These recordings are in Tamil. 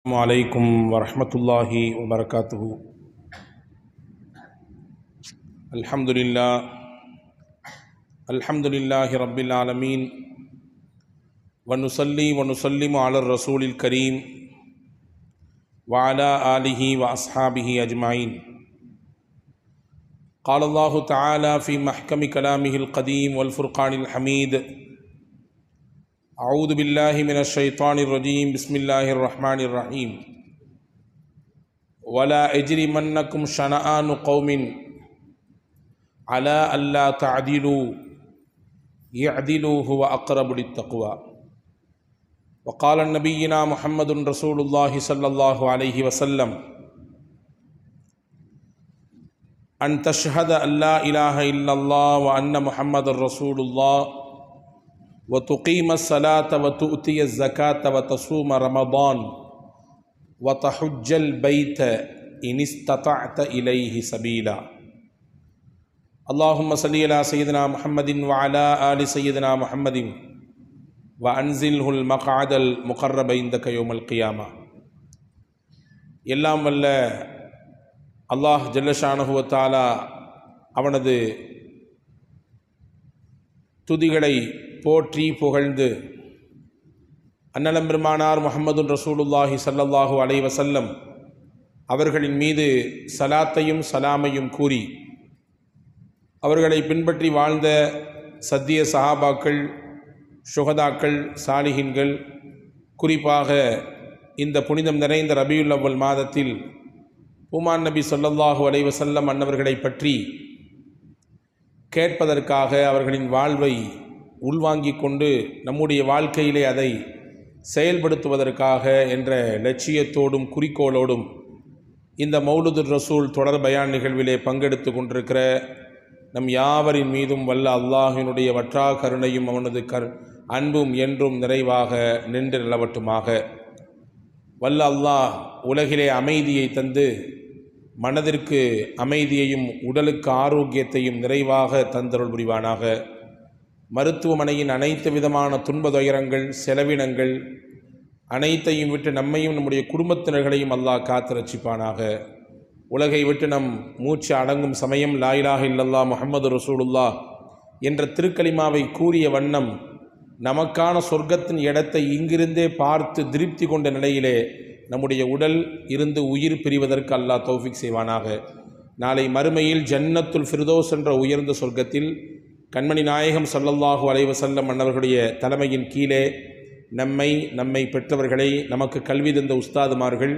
अस्सलामु अलैकुम वरहमतुल्लाहि वबरकातुहु। अल्हम्दुलिल्लाहि रब्बिल आलमीन व नुसल्ली व नुसल्लिमु अला रसूलिल करीम व अला आलिहि व अस्हाबिहि अजमाइन। क़ाल अल्लाहु तआला फ़ी महकमि कलामिहिल क़दीम वल फ़ुरक़ानिल हमीद। अऊज़ु बिल्लाहि मिनश शैतानिर रजीम। बिस्मिल्लाहिर रहमानिर रहीम। वला यजरिमन्नकुम शनआनु क़ौमिन अला अल्ला तअदिलू यअदिलू हुवा अक़रबु लित्तक़वा। वक़ाल नबिय्युना मुहम्मदुर रसूलुल्लाहि सल्लल्लाहु अलैहि वसल्लम अन तशहद अल्ला इलाहा इल्लल्लाह व अन्न मुहम्मदुर रसूलुल्लाह व तुक़ीमस सलात व तुअतियज़ ज़कात व तसूम रमज़ान व तहुज्जल बैत इन इस्ततअत इलैहि सबीला। अल्लाहुम्मा सल्लि अला सय्यिदिना मुहम्मदिन व अला आलि सय्यिदिना मुहम्मदिन व अன்ஸில்ஹுல் மக்அதல் முகர்ரப இந்தக யௌமல் கியாமா। எல்லாம் வல்ல அல்லாஹ் ஜல்ல ஷானஹு வ தஆலா அவனது துதிகளை போற்றி புகழ்ந்து அன்னலம் பெருமானார் முஹம்மதுர் ரசூலுல்லாஹி ஸல்லல்லாஹு அலைஹி வஸல்லம் அவர்களின் மீது சலாத்தையும் சலாமையும் கூறி அவர்களை பின்பற்றி வாழ்ந்த சத்திய சஹாபாக்கள், ஷுஹதாக்கள், சாலிஹின்கள், குறிப்பாக இந்த புனிதம் நிறைந்த ரபியுல் அவ்வல் மாதத்தில் பூமான் நபி ஸல்லல்லாஹு அலைஹி வஸல்லம் அன்னவர்களை பற்றி கேட்பதற்காக அவர்களின் வாழ்வை உள்வாங்கிக் கொண்டு நம்முடைய வாழ்க்கையிலே அதை செயல்படுத்துவதற்காக என்ற லட்சியத்தோடும் குறிக்கோளோடும் இந்த மௌலுதுர் ரசூல் தொடர் பயான் நிகழ்விலே பங்கெடுத்து கொண்டிருக்கிற நம் யாவரின் மீதும் வல்ல அல்லாஹினுடைய வற்றா கருணையும் அவனது அன்பும் என்றும் நிறைவாக நின்று நிலவட்டுமாக. வல்ல அல்லாஹ் உலகிலே அமைதியை தந்து மனதிற்கு அமைதியையும் உடலுக்கு ஆரோக்கியத்தையும் நிறைவாக தந்தருள் புரிவானாக. மருத்துவமனையின் அனைத்து விதமான துன்ப துயரங்கள், செலவினங்கள் அனைத்தையும் விட்டு நம்மையும் நம்முடைய குடும்பத்தினர்களையும் அல்லாஹ் காத்து ரட்சிப்பானாக. உலகை விட்டு நம் மூச்சு அடங்கும் சமயம் லா இலாஹ இல்லல்லாஹ் முஹம்மது ரசூலுல்லாஹ் என்ற திருக்கலிமாவை கூறிய வண்ணம் நமக்கான சொர்க்கத்தின் இடத்தை இங்கிருந்தே பார்த்து திருப்தி கொண்ட நிலையிலே நம்முடைய உடல் இருந்து உயிர் பிரிவதற்கு அல்லாஹ் தௌஃபீக் செய்வானாக. நாளை மறுமையில் ஜன்னத்துல் ஃபிர்தௌஸ் என்ற உயர்ந்த சொர்க்கத்தில் கண்மணி நாயகம் ஸல்லல்லாஹு அலைஹி வஸல்லம் அன்னவர்களுடைய தலைமையின் கீழே நம்மை பெற்றவர்களை, நமக்கு கல்வி தந்த உஸ்தாதுமார்கள்,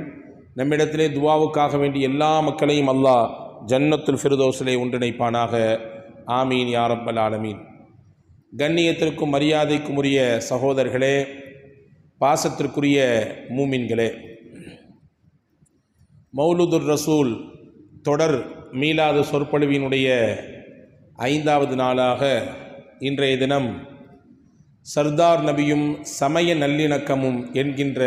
நம்மிடத்திலே துவாவுக்காக வேண்டிய எல்லா மக்களையும் அல்லாஹ் ஜன்னத்துல் ஃபிர்தௌஸிலே ஒன்றிணைப்பானாக. ஆமீன் யா ரப்பல் ஆலமீன். கண்ணியத்திற்கும் மரியாதைக்கும் உரிய சகோதரர்களே, பாசத்திற்குரிய மூமின்களே, மௌலுதுர் ரசூல் தொடர் மீலாது சொற்பொழிவினுடைய 5வது நாளாக இன்றைய தினம் சர்தார் நபியும் சமய நல்லிணக்கமும் என்கின்ற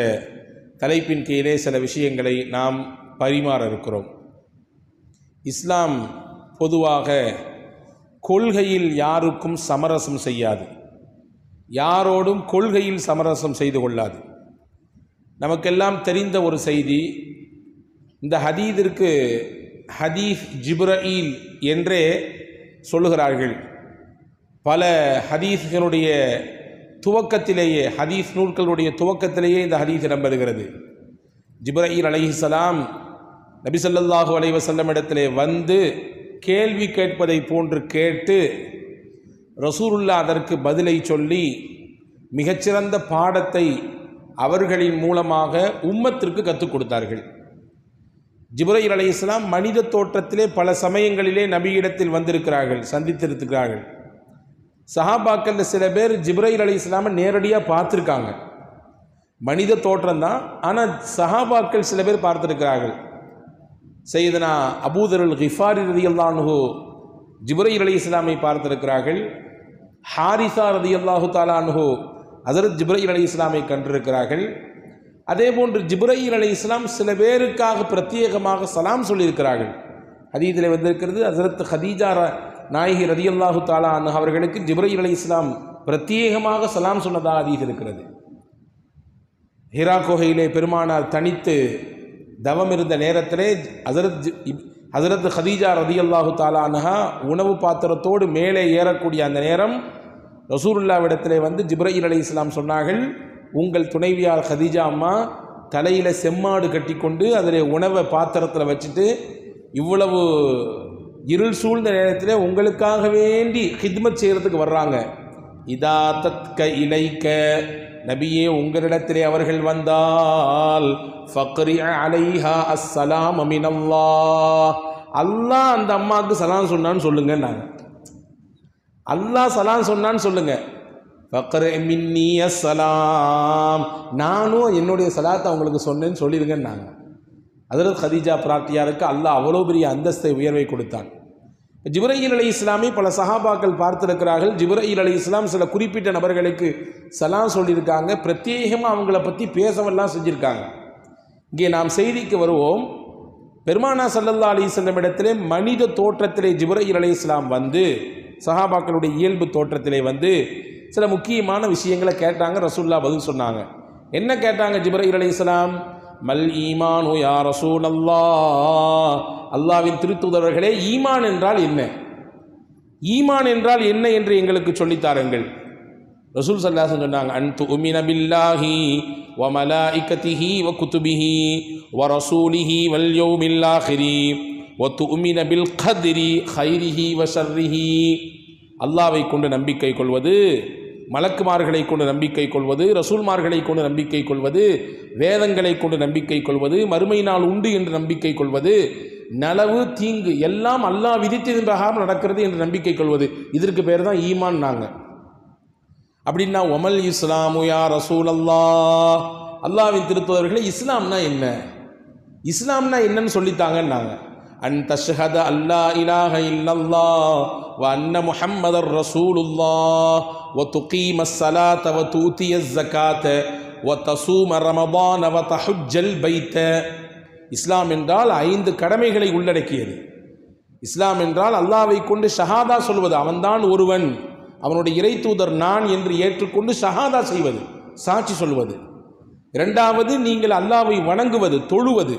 தலைப்பின் கீழே சில விஷயங்களை நாம் பரிமாற இருக்கிறோம். இஸ்லாம் பொதுவாக கொள்கையில் யாருக்கும் சமரசம் செய்யாது, யாரோடும் கொள்கையில் சமரசம் செய்து கொள்ளாது. நமக்கெல்லாம் தெரிந்த ஒரு செய்தி, இந்த ஹதீஸிற்கு ஹதீஸ் ஜிப்ரஈல் என்றே சொல்லுகிறார்கள். பல ஹதீஸ்களுடைய துவக்கத்திலேயே, ஹதீஸ் நூல்களுடைய துவக்கத்திலேயே இந்த ஹதீஸ் இடம்பெறுகிறது. ஜிப்ரஈல் அலைஹிஸ்ஸலாம் நபி ஸல்லல்லாஹு அலைஹி வஸல்லம் இடத்திலே வந்து கேள்வி கேட்பதை போன்று கேட்டு ரசூலுல்லாஹ் அதற்கு பதிலை சொல்லி மிகச்சிறந்த பாடத்தை அவர்களின் மூலமாக உம்மத்திற்கு கற்றுக் கொடுத்தார்கள். ஜிப்ரீல் அலைஹிஸ்ஸலாம் மனித தோற்றத்திலே பல சமயங்களிலே நபியிடத்தில் வந்திருக்கிறார்கள், சந்தித்திருக்கிறார்கள். சஹாபாக்கள் சில பேர் ஜிப்ரீல் அலைஹிஸ்ஸலாமை நேரடியாக பார்த்துருக்காங்க, மனித தோற்றம் தான், ஆனால் சஹாபாக்கள் சில பேர் பார்த்துருக்கிறார்கள். சையதுனா அபூதர் அல் கிஃபாரி ரலியல்லாஹு அன்ஹு ஜிப்ரீல் அலைஹிஸ்ஸலாமை பார்த்திருக்கிறார்கள். ஹாரிஸா ரலியல்லாஹு தஆலா அன்ஹு ஹஸரத் ஜிப்ரீல் அலைஹிஸ்ஸலாமை கண்டிருக்கிறார்கள். அதே போன்று ஜிப்ரீல் அலைஹிஸ்ஸலாம் சில பேருக்காக பிரத்யேகமாக சலாம் சொல்லியிருக்கிறார்கள். ஹதீஸில் வந்திருக்கிறது, ஹஸரத் ஹதீஜா நாயகி ரலியல்லாஹு தஆலா அன்ஹா அவர்களுக்கு ஜிப்ரீல் அலைஹிஸ்ஸலாம் பிரத்யேகமாக சலாம் சொன்னதாக ஹதீஸ் இருக்கிறது. ஹிரா குகையிலே பெருமானார் தனித்து தவம் இருந்த நேரத்திலே ஹஸரத் ஹதீஜா ரதியல்லாஹு தஆலா அன்ஹா உணவு பாத்திரத்தோடு மேலே ஏறக்கூடிய அந்த நேரம் ரசூலுல்லாஹ்விடத்திலே வந்து ஜிப்ரீல் அலைஹிஸ்ஸலாம் சொன்னார்கள், உங்கள் துணைவியார் ஹதீஜா அம்மா தலையில் செம்மாடு கட்டி கொண்டு அதில் உணவை பாத்திரத்தில் வச்சுட்டு இவ்வளவு இருள் சூழ்ந்த நேரத்தில் உங்களுக்காக வேண்டி ஹித்மத் செய்கிறதுக்கு வர்றாங்க. இதா தத்க இலைக்க, நபியே உங்களிடத்திலே அவர்கள் வந்தால் ஃபக்ரி அலைஹா அஸ்ஸலாம் மினல்லாஹ், அல்லாஹ் அந்த அம்மாவுக்கு சலாம் சொன்னான்னு சொல்லுங்க. நாங்கள் அல்லாஹ் சலாம் சொன்னான்னு சொல்லுங்க. ஃபக்ரி மின்னி அஸ்ஸலாம், நானும் என்னுடைய சலாத்தை அவங்களுக்கு சொன்னேன்னு சொல்லிடுங்க. நாங்கள் ஹஸரத் ஹதீஜா பிராட்டியாருக்கு அல்லாஹ் அவ்வளோ பெரிய அந்தஸ்தை உயர்வை கொடுத்தான். ஜிப்ரீல் அலைஹிஸ்ஸலாமை பல சஹாபாக்கள் பார்த்திருக்கிறார்கள். ஜிப்ரீல் அலைஹிஸ்ஸலாம் சில குறிப்பிட்ட நபர்களுக்கு சலாம் சொல்லியிருக்காங்க, பிரத்யேகமாக அவங்கள பற்றி பேசவெல்லாம் செஞ்சுருக்காங்க. இங்கே நாம் செய்திக்கு வருவோம். பெருமானா ஸல்லல்லாஹு அலைஹி வஸல்லம் இடத்திலே மனித தோற்றத்திலே ஜிப்ரீல் அலைஹிஸ்ஸலாம் வந்து சஹாபாக்களுடைய இயல்பு தோற்றத்திலே வந்து சில முக்கியமான விஷயங்களை கேட்டாங்க. ரசூலுல்லாஹ் பதில் சொன்னாங்க. என்ன கேட்டாங்க ஜிப்ரீல் அலைஹிஸ்ஸலாம்? மல் ஈமானு யா ரசூலல்லாஹ், அல்லாஹ்வின் திருத்தூதர்களே, ஈமான் என்றால் என்ன? ஈமான் என்றால் என்ன என்று எங்களுக்கு சொல்லித்தாருங்கள். ரசூல் ஸல்லல்லாஹு அலைஹி வஸல்லம் சொன்னாங்க, அன் துமின பில்லாஹி வ மலாயிகத்திஹி வ குதுபிஹி வ ரசூலிஹி வல் யௌமில் ஆখিরি வ துமின பில் கத்ரி கைரிஹி வ ஷர்ரிஹி. அல்லாஹ்வை கொண்டு நம்பிக்கை கொள்வது, மலக்குமார்களை கொண்டு நம்பிக்கை கொள்வது, ரசூல்மார்களை கொண்டு நம்பிக்கை கொள்வது, வேதங்களை கொண்டு நம்பிக்கை கொள்வது, மறுமை நாள் உண்டு என்று நம்பிக்கை கொள்வது, நலவு தீங்கு எல்லாம் அல்லாஹ் விதித்ததின் பிரகாரம் நடக்கிறது என்று நம்பிக்கை கொள்வது, இதற்கு பேர் தான் ஈமான். நாங்கள் அப்படின்னா ஒமல் இஸ்லாமு யா ரசூலல்லாஹ், அல்லாஹ்வின் திருத்தூதர்களே இஸ்லாம்னா என்ன? இஸ்லாம்னா என்னன்னு சொல்லித்தாங்க. நாங்கள் அன் தஷ்ஹத அல்லா இலாஹ இல்லல்லாஹ் வ அன்ன முஹம்மதர் ரசூலுல்லாஹ் வ துகீமஸ் ஸலாத வ தூதியஸ் ஸகாத வ தஸூம ரமதான வ தஹுஜ்ஜல் பைத்த. இஸ்லாம் என்றால் 5 கடமைகளை உள்ளடக்கியது. இஸ்லாம் என்றால் அல்லாஹ்வை கொண்டு ஷஹாதா சொல்வது, அவன்தான் ஒருவன், அவனுடைய இறை தூதர் நான் என்று ஏற்றுக்கொண்டு ஷஹாதா செய்வது, சாட்சி சொல்வது. 2வது நீங்கள் அல்லாஹ்வை வணங்குவது, தொழுவது.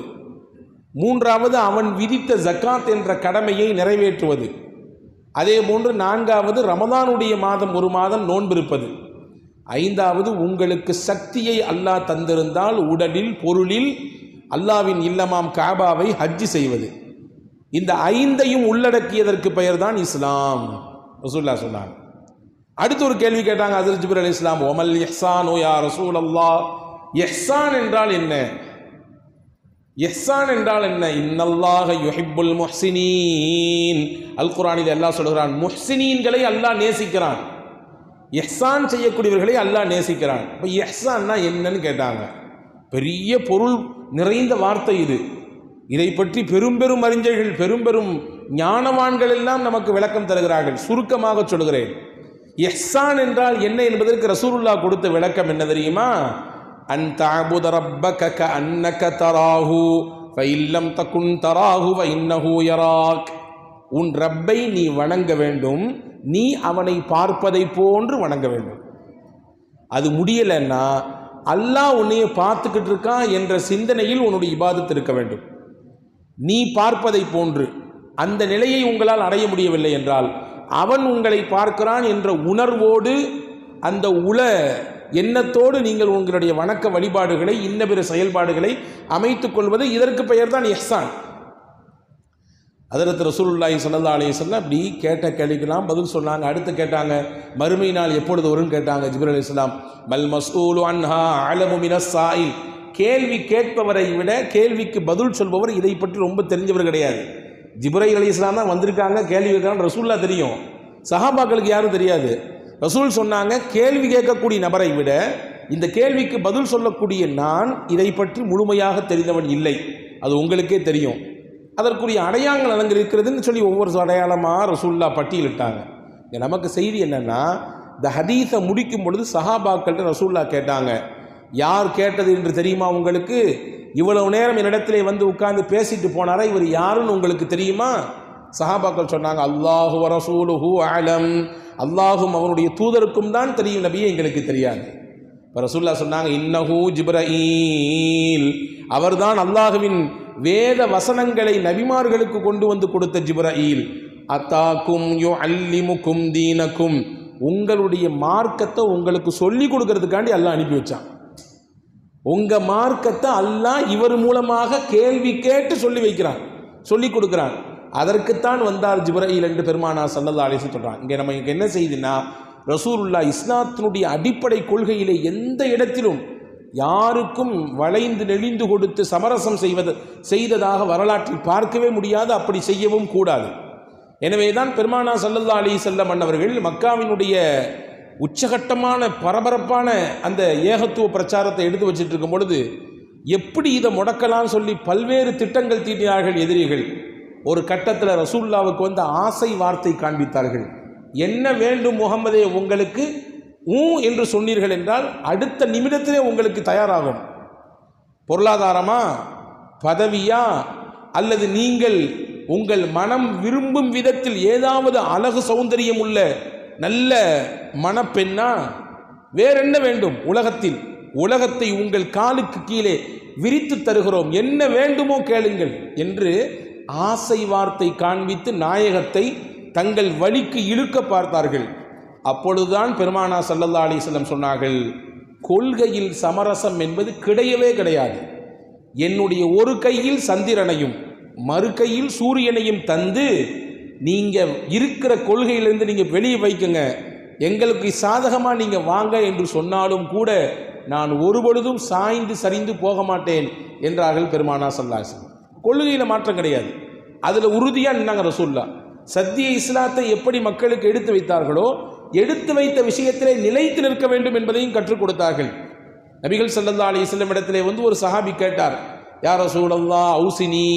3வது அவன் விதித்த ஜக்காத் என்ற கடமையை நிறைவேற்றுவது. அதே போன்று 4வது ரமதானுடைய மாதம் ஒரு மாதம் நோன்பிருப்பது. 5வது உங்களுக்கு சக்தியை அல்லாஹ் தந்திருந்தால் உடலில் பொருளில் அல்லாஹ்வின் இல்லமாம் காபாவை ஹஜ்ஜி செய்வது. இந்த 5ஐயும் உள்ளடக்கியதற்கு பெயர் தான் இஸ்லாம். ரசூலுல்லாஹ் சொன்னாங்க. அடுத்து ஒரு கேள்வி கேட்டாங்க ஹஸரத் ஜிப்ரீல் அலைஹிஸ்ஸலாம், ஒமல் இஹ்சானு யா ரசூலல்லாஹ், இஹ்சான் என்றால் என்ன? இஹ்சான் என்றால் என்ன? இன்னல்லாஹ யுஹிப்புல் முஹ்சினீன், அல் குர்ஆனில் அல்லாஹ் சொல்கிறான், முஹ்சினீன்களை அல்லாஹ் நேசிக்கிறான், இஹ்சான் செய்யக்கூடியவர்களை அல்லாஹ் நேசிக்கிறான். இப்போ இஹ்சான்னா என்னன்னு கேட்டாங்க. பெரிய பொருள் நிறைந்த வார்த்தை இது. இதை பற்றி பெரும் பெரும் அறிஞர்கள், பெரும் பெரும் ஞானவான்கள் எல்லாம் நமக்கு விளக்கம் தருகிறார்கள். சுருக்கமாக சொல்கிறேன். இஹ்சான் என்றால் என்ன என்பதற்கு ரசூலுல்லாஹ் கொடுத்த விளக்கம் என்ன தெரியுமா? அன் தஅபுத ரப்பக கஅன்னக தராஹு ஃபஇல்லம் தகுன் தராஹு ஃபஇன்னஹு யராக். உன் ரப்பை நீ வணங்க வேண்டும், நீ அவனை பார்ப்பதை போன்று வணங்க வேண்டும். அது முடியலைன்னா அல்லாஹ் உன்னைய பார்த்துக்கிட்டு இருக்கான் என்ற சிந்தனையில் உன்னுடைய இபாதத் இருக்க வேண்டும். நீ பார்ப்பதை போன்று அந்த நிலையை உங்களால் அடைய முடியவில்லை என்றால் அவன் உங்களை பார்க்கிறான் என்ற உணர்வோடு, அந்த உள எண்ணத்தோடு நீங்கள் உங்களுடைய வணக்க வழிபாடுகளை, இன்ன பிற செயல்பாடுகளை அமைத்துக் கொள்வது, இதற்கு பெயர் தான் இஹ்சான். ஹஸரத் ரசூலுல்லாஹி ஸல்லல்லாஹு அலைஹி வஸல்லம் அப்படி கேட்ட கேள்விக்கெல்லாம் பதில் சொன்னாங்க. அடுத்து கேட்டாங்க, மறுமை நாள் எப்பொழுது வரும்னு கேட்டாங்க. ஜிப்ரீல் அலைஹிஸ்ஸலாம், மல் மஸ்ஊலு அன்ஹா அலமு மினஸ் ஸாயில், கேள்வி கேட்பவரை விட கேள்விக்கு பதில் சொல்பவர் இதை பற்றி ரொம்ப தெரிஞ்சவர் கிடையாது. ஜிப்ரீல் அலைஹிஸ்ஸலாம் தான் வந்திருக்காங்க, கேள்வி கேட்கறாங்க, ரசூலுல்லாஹ் தெரியும், சஹாபாக்களுக்கு யாரும் தெரியாது. ரசூல் சொன்னாங்க, கேள்வி கேட்கக்கூடிய நபரை விட இந்த கேள்விக்கு பதில் சொல்லக்கூடிய நான் இதை பற்றி முழுமையாக தெரிந்தவன் இல்லை, அது உங்களுக்கே தெரியும். அதற்குரிய அடையாளங்கள் அங்கே இருக்கிறதுன்னு சொல்லி ஒவ்வொரு அடையாளமாக ரசூலுல்லாஹ் பட்டியலிட்டாங்க. நமக்கு செய்தி என்னென்னா, இந்த ஹதீஸை முடிக்கும் பொழுது சஹாபாக்கள்கிட்ட ரசூலுல்லாஹ் கேட்டாங்க, யார் கேட்டது என்று தெரியுமா உங்களுக்கு? இவ்வளவு நேரம் என்னிடத்திலே வந்து உட்கார்ந்து பேசிட்டு போனாரா, இவர் யாருன்னு உங்களுக்கு தெரியுமா? சஹாபாக்கள் சொன்னாங்க, அல்லாஹு வ ரசூலுஹு அலம், அல்லாஹும் அவனுடைய தூதருக்கும் தான் தெரியும் நபியே, எங்களுக்கு தெரியாது. ரசூலுல்லாஹ் சொன்னாங்க, இன்னஹு ஜிப்ரீல், அவர்தான் அல்லாஹ்வின் வேத வசனங்களை நபிமார்களுக்கு கொண்டு வந்து கொடுத்த ஜிப்ரீல். அத்தாக்கும் யுஅல்லிமுக்கும் தீனக்கும், உங்களுடைய மார்க்கத்தை உங்களுக்கு சொல்லி கொடுக்கறதுக்காண்டி அல்லாஹ் அனுப்பி வச்சான். உங்க மார்க்கத்தை அல்லாஹ் இவர் மூலமாக கேள்வி கேட்டு சொல்லி வைக்கிறான், சொல்லி கொடுக்கிறான். அதற்குத்தான் வந்தார் ஜிப்ரீல் என்று பெருமானார் ஸல்லல்லாஹு அலைஹி வஸல்லம் சொல்றாங்க. இங்கே நம்ம இங்கே என்ன செய்யுதுன்னா, ரசூலுல்லாஹ் இஸ்லாத்தினுடைய அடிப்படை கொள்கையிலே எந்த இடத்திலும் யாருக்கும் வளைந்து நெளிந்து கொடுத்து சமரசம் செய்ததாக வரலாற்றில் பார்க்கவே முடியாது, அப்படி செய்யவும் கூடாது. எனவேதான் பெருமானார் ஸல்லல்லாஹு அலைஹி வஸல்லம் அன்னவர்கள் மக்காவினுடைய உச்சகட்டமான பரபரப்பான அந்த ஏகத்துவ பிரச்சாரத்தை எடுத்து வச்சுட்டு இருக்கும் பொழுது எப்படி இதை முடக்கலாம்னு சொல்லி பல்வேறு திட்டங்கள் தீட்டினார்கள் எதிரிகள். ஒரு கட்டத்தில் ரசூலுல்லாவுக்கு வந்து ஆசை வார்த்தை காண்பித்தார்கள். என்ன வேண்டும் முகமதே உங்களுக்கு, என்று சொன்னீர்கள் என்றால் அடுத்த நிமிடத்திலே உங்களுக்கு தயாராகும். பொருளாதாரமா, பதவியா, அல்லது நீங்கள் உங்கள் மனம் விரும்பும் விதத்தில் ஏதாவது அழகு சௌந்தரியம் உள்ள நல்ல மணப்பெண்ணா, வேறென்ன வேண்டும் உலகத்தில்? உலகத்தை உங்கள் காலுக்கு கீழே விரித்து தருகிறோம், என்ன வேண்டுமோ கேளுங்கள் என்று ஆசை வார்த்தை காண்பித்து நாயகத்தை தங்கள் வழிக்கு இழுக்க பார்த்தார்கள். அப்பொழுதுதான் பெருமானார் ஸல்லல்லாஹு அலைஹி வஸல்லம் சொன்னார்கள், கொள்கையில் சமரசம் என்பது கிடையவே கிடையாது. என்னுடைய ஒரு கையில் சந்திரனையும் மறு கையில் சூரியனையும் தந்து நீங்க இருக்கிற கொள்கையிலிருந்து நீங்க வெளியே வைக்குங்க, எங்களுக்கு சாதகமா நீங்க வாங்க என்று சொன்னாலும் கூட நான் ஒருபொழுதும் சாய்ந்து சரிந்து போக மாட்டேன் என்றார்கள் பெருமானார் ஸல்லல்லாஹு அலைஹி வஸல்லம். கொள்கையில மாற்றம் கிடையாது, அதுல உறுதியா நின்னாங்க ரசூலுல்லாஹ். சத்திய இஸ்லாத்தை எப்படி மக்களுக்கு எடுத்து வைத்தார்களோ எடுத்து வைத்த விஷயத்திலே நிலைத்து நிற்க வேண்டும் என்பதையும் கற்றுக் கொடுத்தார்கள். நபிகள் ஸல்லல்லாஹு அலைஹி வஸல்லம் இடத்திலே வந்து ஒரு சஹாபி கேட்டார், யா ரசூலல்லாஹ் அவுசினி,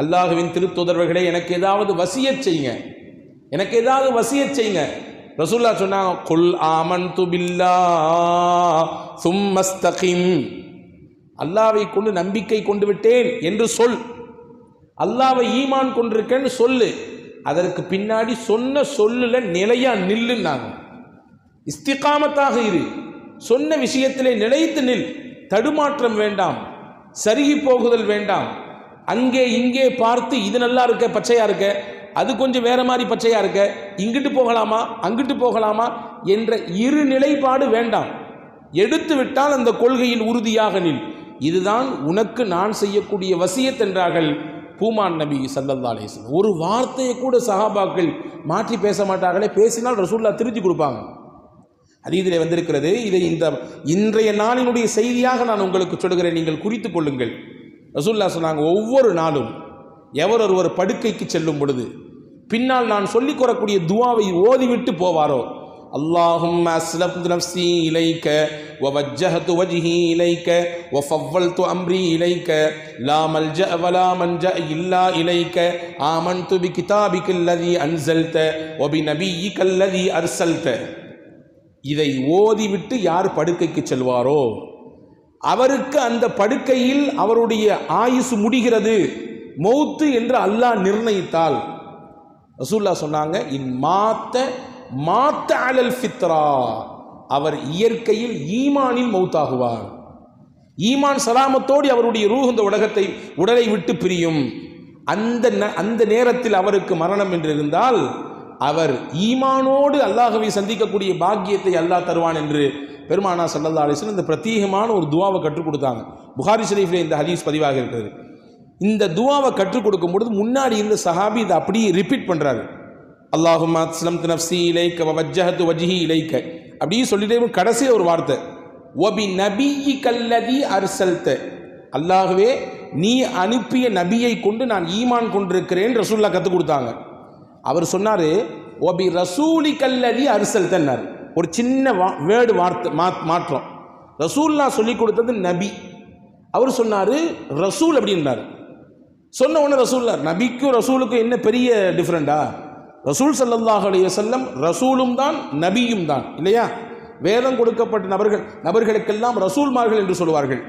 அல்லாஹ்வின் திருத்தூதர்களே எனக்கு ஏதாவது வசியத் செய்யுங்க, எனக்கு ஏதாவது வசியத் செய்யுங்க. ரசூலுல்லாஹ் சொன்னாங்க, குல் ஆமன்து பில்லாஹ் சும்மஸ்தகிம், அல்லாஹ்வை கொண்டு நம்பிக்கை கொண்டு விட்டேன் என்று சொல், அல்லாஹ்வை ஈமான் கொண்டிருக்கேன்னு சொல்லு, அதற்கு பின்னாடி சொன்ன சொல்லுல நிலையா நில்லுன்னாங்க. இஸ்திகாமத்தாக இரு, சொன்ன விஷயத்திலே நிலைத்து நில், தடுமாற்றம் வேண்டாம், சருகி போகுதல் வேண்டாம். அங்கே இங்கே பார்த்து இது நல்லா இருக்க, பச்சையா இருக்க, அது கொஞ்சம் வேற மாதிரி பச்சையா இருக்க, இங்கிட்டு போகலாமா அங்கிட்டு போகலாமா என்ற இரு நிலைப்பாடு வேண்டாம். எடுத்து விட்டால் அந்த கொள்கையில் உறுதியாக நில், இதுதான் உனக்கு நான் செய்யக்கூடிய வசியத் என்றார்கள் பூமான் நபி ஸல்லல்லாஹு அலைஹி வஸல்லம். ஒரு வார்த்தையை கூட சஹாபாக்கள் மாற்றி பேச மாட்டார்களே, பேசினால் ரசூலுல்லாஹ் திருத்தி கொடுப்பாங்க. ஹதீஸிலே வந்திருக்கிறது. இதை இன்றைய நாளினுடைய செய்தியாக நான் உங்களுக்கு சொல்கிறேன், நீங்கள் குறித்துக் கொள்ளுங்கள். ரசூலுல்லாஹ் சொன்னாங்க, ஒவ்வொரு நாளும் எவர் ஒருவர் படுக்கைக்கு செல்லும் பொழுது பின்னால் நான் சொல்லிக் கூறக்கூடிய துஆவை ஓதிவிட்டு போவாரோ, அல்லாஹும்ம அஸ்லம்து நஃப்ஸி இலைக வவஜ்ஜஹது வஜ்ஹி இலைக வஃவ்வல்து அம்ரி இலைக லா மல்ஜஅ வலா மன்ஜஅ இல்லா இலைக ஆமன்து பிகிதாபிகல்லதி அன்ஸல்த வபிநபியிகல்லதி அர்ஸல்த. இதை ஓதிவிட்டு யார் படுக்கைக்கு செல்வாரோ அவருக்கு அந்த படுக்கையில் அவருடைய ஆயுசு முடிகிறது, மௌத்து என்று அல்லாஹ் நிர்ணயித்தால், ரசூலுல்லாஹ் சொன்னாங்க, இன் மாத்த அலல் ஃபித்ரா, அவர் இயற்கையில் ஈமானில் மௌத்தாகுவார். ஈமான் சலாமத்தோடு அவருடைய ரூஹ் இந்த உடலை விட்டு பிரியும். அந்த நேரத்தில் அவருக்கு மரணம் என்று இருந்தால் அவர் ஈமானோடு அல்லாஹ்வை சந்திக்கக்கூடிய பாக்கியத்தை அல்லாஹ் தருவான் என்று பெருமானார் ஸல்லல்லாஹு அலைஹி வஸல்லம் இந்த பிரத்யேகமான ஒரு துஆவை கற்றுக் கொடுத்தாங்க. புகாரி ஷரீஃபில் இந்த ஹதீஸ் பதிவாக இருக்கிறது. இந்த துஆவை கற்றுக் கொடுக்கும் பொழுது முன்னாடி இருந்த சஹாபி இதை அப்படியே ரிப்பீட் பண்றாரு. அல்லாஹும்ம அஸ்லம்து நஃப்ஸி இலைக வவஜ்ஜஹது வஜ்ஹி இலைக, அப்படியே சொல்லிட்டே கடைசி ஒரு வார்த்தை, வபிநபியிகல்லதி அர்ஸல்த, அல்லாஹ்வே நீ அனுப்பிய நபியை கொண்டு நான் ஈமான் கொண்டிருக்கிறேன் ரசூலுல்லாஹ் கற்றுக் கொடுத்தாங்க. அவர் சொன்னாரு, ஒபி ரசூலிகல்லதி அர்ஸல்தன்னார். ஒரு சின்ன வேர்டு வார்த்தை மாற்றம். ரசூலுல்லாஹ் சொல்லி கொடுத்தது நபி, அவர் சொன்னாரு ரசூல் அப்படின்னாரு. சொன்ன உடனே ரசூலுல்லாஹ், நபிக்கும் ரசூலுக்கும் என்ன பெரிய டிஃபரெண்டா? ரசூல் ஸல்லல்லாஹு அலைஹி வஸல்லம் ரசூலும் தான் நபியும் தான் இல்லையா? வேதம் கொடுக்கப்பட்ட நபர்களுக்கெல்லாம் ரசூல்மார்கள் என்று சொல்வார்கள்.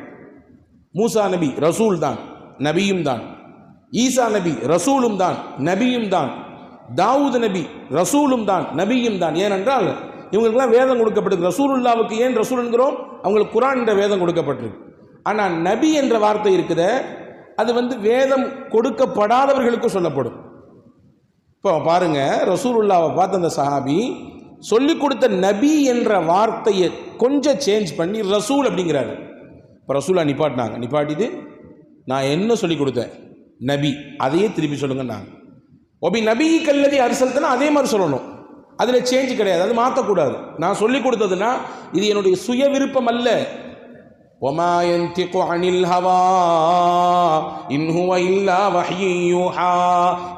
மூசா நபி ரசூல் தான் நபியும் தான், ஈசா நபி ரசூலும் தான் நபியும் தான், தாவூத் நபி ரசூலும் தான் நபியும் தான். ஏனென்றால் இவங்களுக்குலாம் வேதம் கொடுக்கப்பட்டிருக்கு. ரசூலுல்லாவுக்கு ஏன் ரசூல் என்கிறோம்? அவங்களுக்கு குர்ஆன் என்ற வேதம் கொடுக்கப்பட்டிருக்கு. ஆனால் நபி என்ற வார்த்தை இருக்குத, அது வேதம் கொடுக்கப்படாதவர்களுக்கும் சொல்லப்படும். இப்போ பாருங்க, ரசூலுல்லாவை பார்த்து அந்த சஹாபி சொல்லிக் கொடுத்த நபி என்ற வார்த்தையை கொஞ்சம் சேஞ்ச் பண்ணி ரசூல் அப்படிங்கிறாரு. இப்போ ரசூலா நிப்பாட்டிட்டு நான் என்ன சொல்லிக் கொடுத்தேன்? நபி, அதையே திருப்பி சொல்லுங்க. நாங்கள் ஒபி நபி கல்லதி அரிசல்தனா அதே மாதிரி சொல்லணும். அதில் சேஞ்ச் கிடையாது, அது மாற்றக்கூடாது. நான் சொல்லிக் கொடுத்ததுன்னா இது என்னுடைய சுய விருப்பம் அல்ல. ஒமா யன்திகு அனில் ஹவா இன் ஹுவ இல்லா வஹ்யு யூஹா.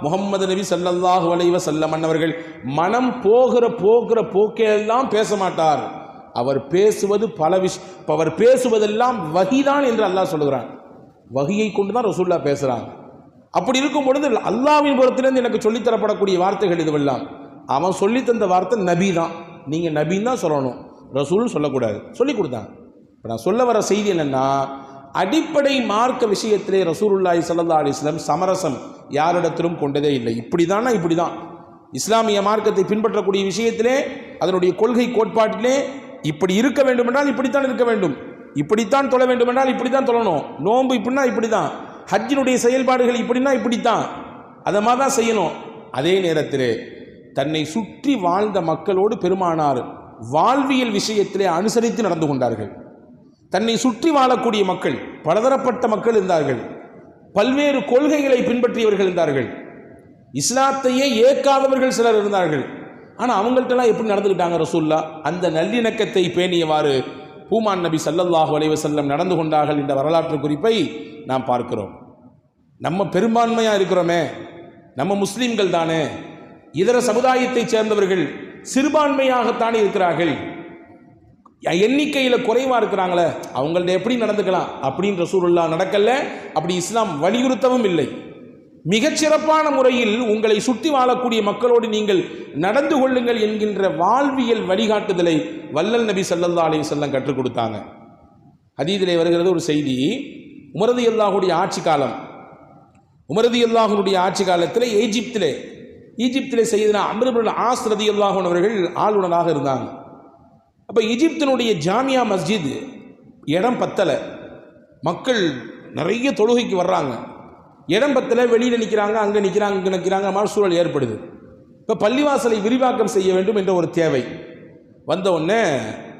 முஹம்மது நபி ஸல்லல்லாஹு அலைஹி வஸல்லம் அன்னவர்கள் மனம் போகிற போக்கெல்லாம் பேச மாட்டார். அவர் பேசுவது அவர் பேசுவதெல்லாம் வஹிதான் என்று அல்லாஹ் சொல்லுகிறான். வஹியை கொண்டு தான் ரசூலுல்லாஹ் பேசுகிறாங்க. அப்படி இருக்கும் பொழுது அல்லாஹ்வின் புறத்திலிருந்து எனக்கு சொல்லித்தரப்படக்கூடிய வார்த்தைகள் இதுவெல்லாம் அவன் சொல்லி தந்த வார்த்தை நபி தான். நீங்கள் நபின்னு தான் சொல்லணும், ரசூல் சொல்லக்கூடாது. சொல்லி கொடுத்தாங்க. இப்போ நான் சொல்ல வர செய்தி என்னென்னா, அடிப்படை மார்க்க விஷயத்திலே ரசூலுல்லாஹி ஸல்லல்லாஹு அலைஹி வஸல்லம் சமரசம் யாரிடத்திலும் கொண்டதே இல்லை. இப்படி தானா இப்படி தான். இஸ்லாமிய மார்க்கத்தை பின்பற்றக்கூடிய விஷயத்திலே, அதனுடைய கொள்கை கோட்பாட்டிலே இப்படி இருக்க வேண்டும் என்றால் இப்படித்தான் இருக்க வேண்டும், இப்படித்தான் தொழ வேண்டும் என்றால் இப்படித்தான் தொழணும், நோன்பு இப்படின்னா இப்படி தான், ஹஜ்ஜினுடைய செயல்பாடுகள் இப்படின்னா இப்படித்தான், அதை மாதிரி தான் செய்யணும். அதே நேரத்தில் தன்னை சுற்றி வாழ்ந்த மக்களோடு பெருமானார் வாழ்வியல் விஷயத்திலே அனுசரித்து நடந்து கொண்டார்கள். தன்னை சுற்றி வாழக்கூடிய மக்கள் பலதரப்பட்ட மக்கள் இருந்தார்கள், பல்வேறு கொள்கைகளை பின்பற்றியவர்கள் இருந்தார்கள், இஸ்லாத்தையே ஏற்காதவர்கள் சிலர் இருந்தார்கள். ஆனால் அவங்கள்ட்டெல்லாம் எப்படி நடந்துக்கிட்டாங்க ரசூலுல்லாஹ்? அந்த நல்லிணக்கத்தை பேணியவாறு பூமான் நபி ஸல்லல்லாஹு அலைஹி வஸல்லம் நடந்து கொண்டார்கள் என்ற வரலாற்று குறிப்பை நாம் பார்க்கிறோம். நம்ம பெரும்பான்மையாக இருக்கிறோமே, நம்ம முஸ்லீம்கள் தானே, இதர சமுதாயத்தைச் சேர்ந்தவர்கள் சிறுபான்மையாகத்தானே இருக்கிறார்கள், எண்ணிக்கையில் குறைவாக இருக்கிறாங்களே, அவங்கள்ட்ட எப்படி நடந்துக்கலாம் அப்படின்னு ரசூலுல்லாஹ் நடக்கல. அப்படி இஸ்லாம் வலியுறுத்தவும் இல்லை. மிகச்சிறப்பான முறையில் உங்களை சுற்றி வாழக்கூடிய மக்களோடு நீங்கள் நடந்து கொள்ளுங்கள் என்கின்ற வாழ்வியல் வழிகாட்டுதலை வல்லல் நபி ஸல்லல்லாஹு அலைஹி வஸல்லம் கற்றுக் கொடுத்தாங்க. ஹதீஸிலே வருகிறது ஒரு செய்தி. உமர் ரலியல்லாஹுடைய ஆட்சி காலம், உமர் ரலியல்லாஹுடைய ஆட்சி காலத்தில் ஈஜிப்திலே செய்தனா அம்ர் இப்னு ஆஸ் ரலியல்லாஹு அன்ஹு அவர்கள் ஆளுநராக இருந்தாங்க. அப்போ ஈஜிப்தினுடைய ஜாமியா மஸ்ஜித் இடம் பத்தலை, மக்கள் நிறைய தொழுகைக்கு வர்றாங்க, இடம் பத்தலை, வெளியில் நிற்கிறாங்க, அங்கே நிற்கிறாங்க, இங்கே நிற்கிறாங்க, மாதிரி சூழல் ஏற்படுது. இப்போ பள்ளிவாசலை விரிவாக்கம் செய்ய வேண்டும் என்ற ஒரு தேவை வந்த உடனே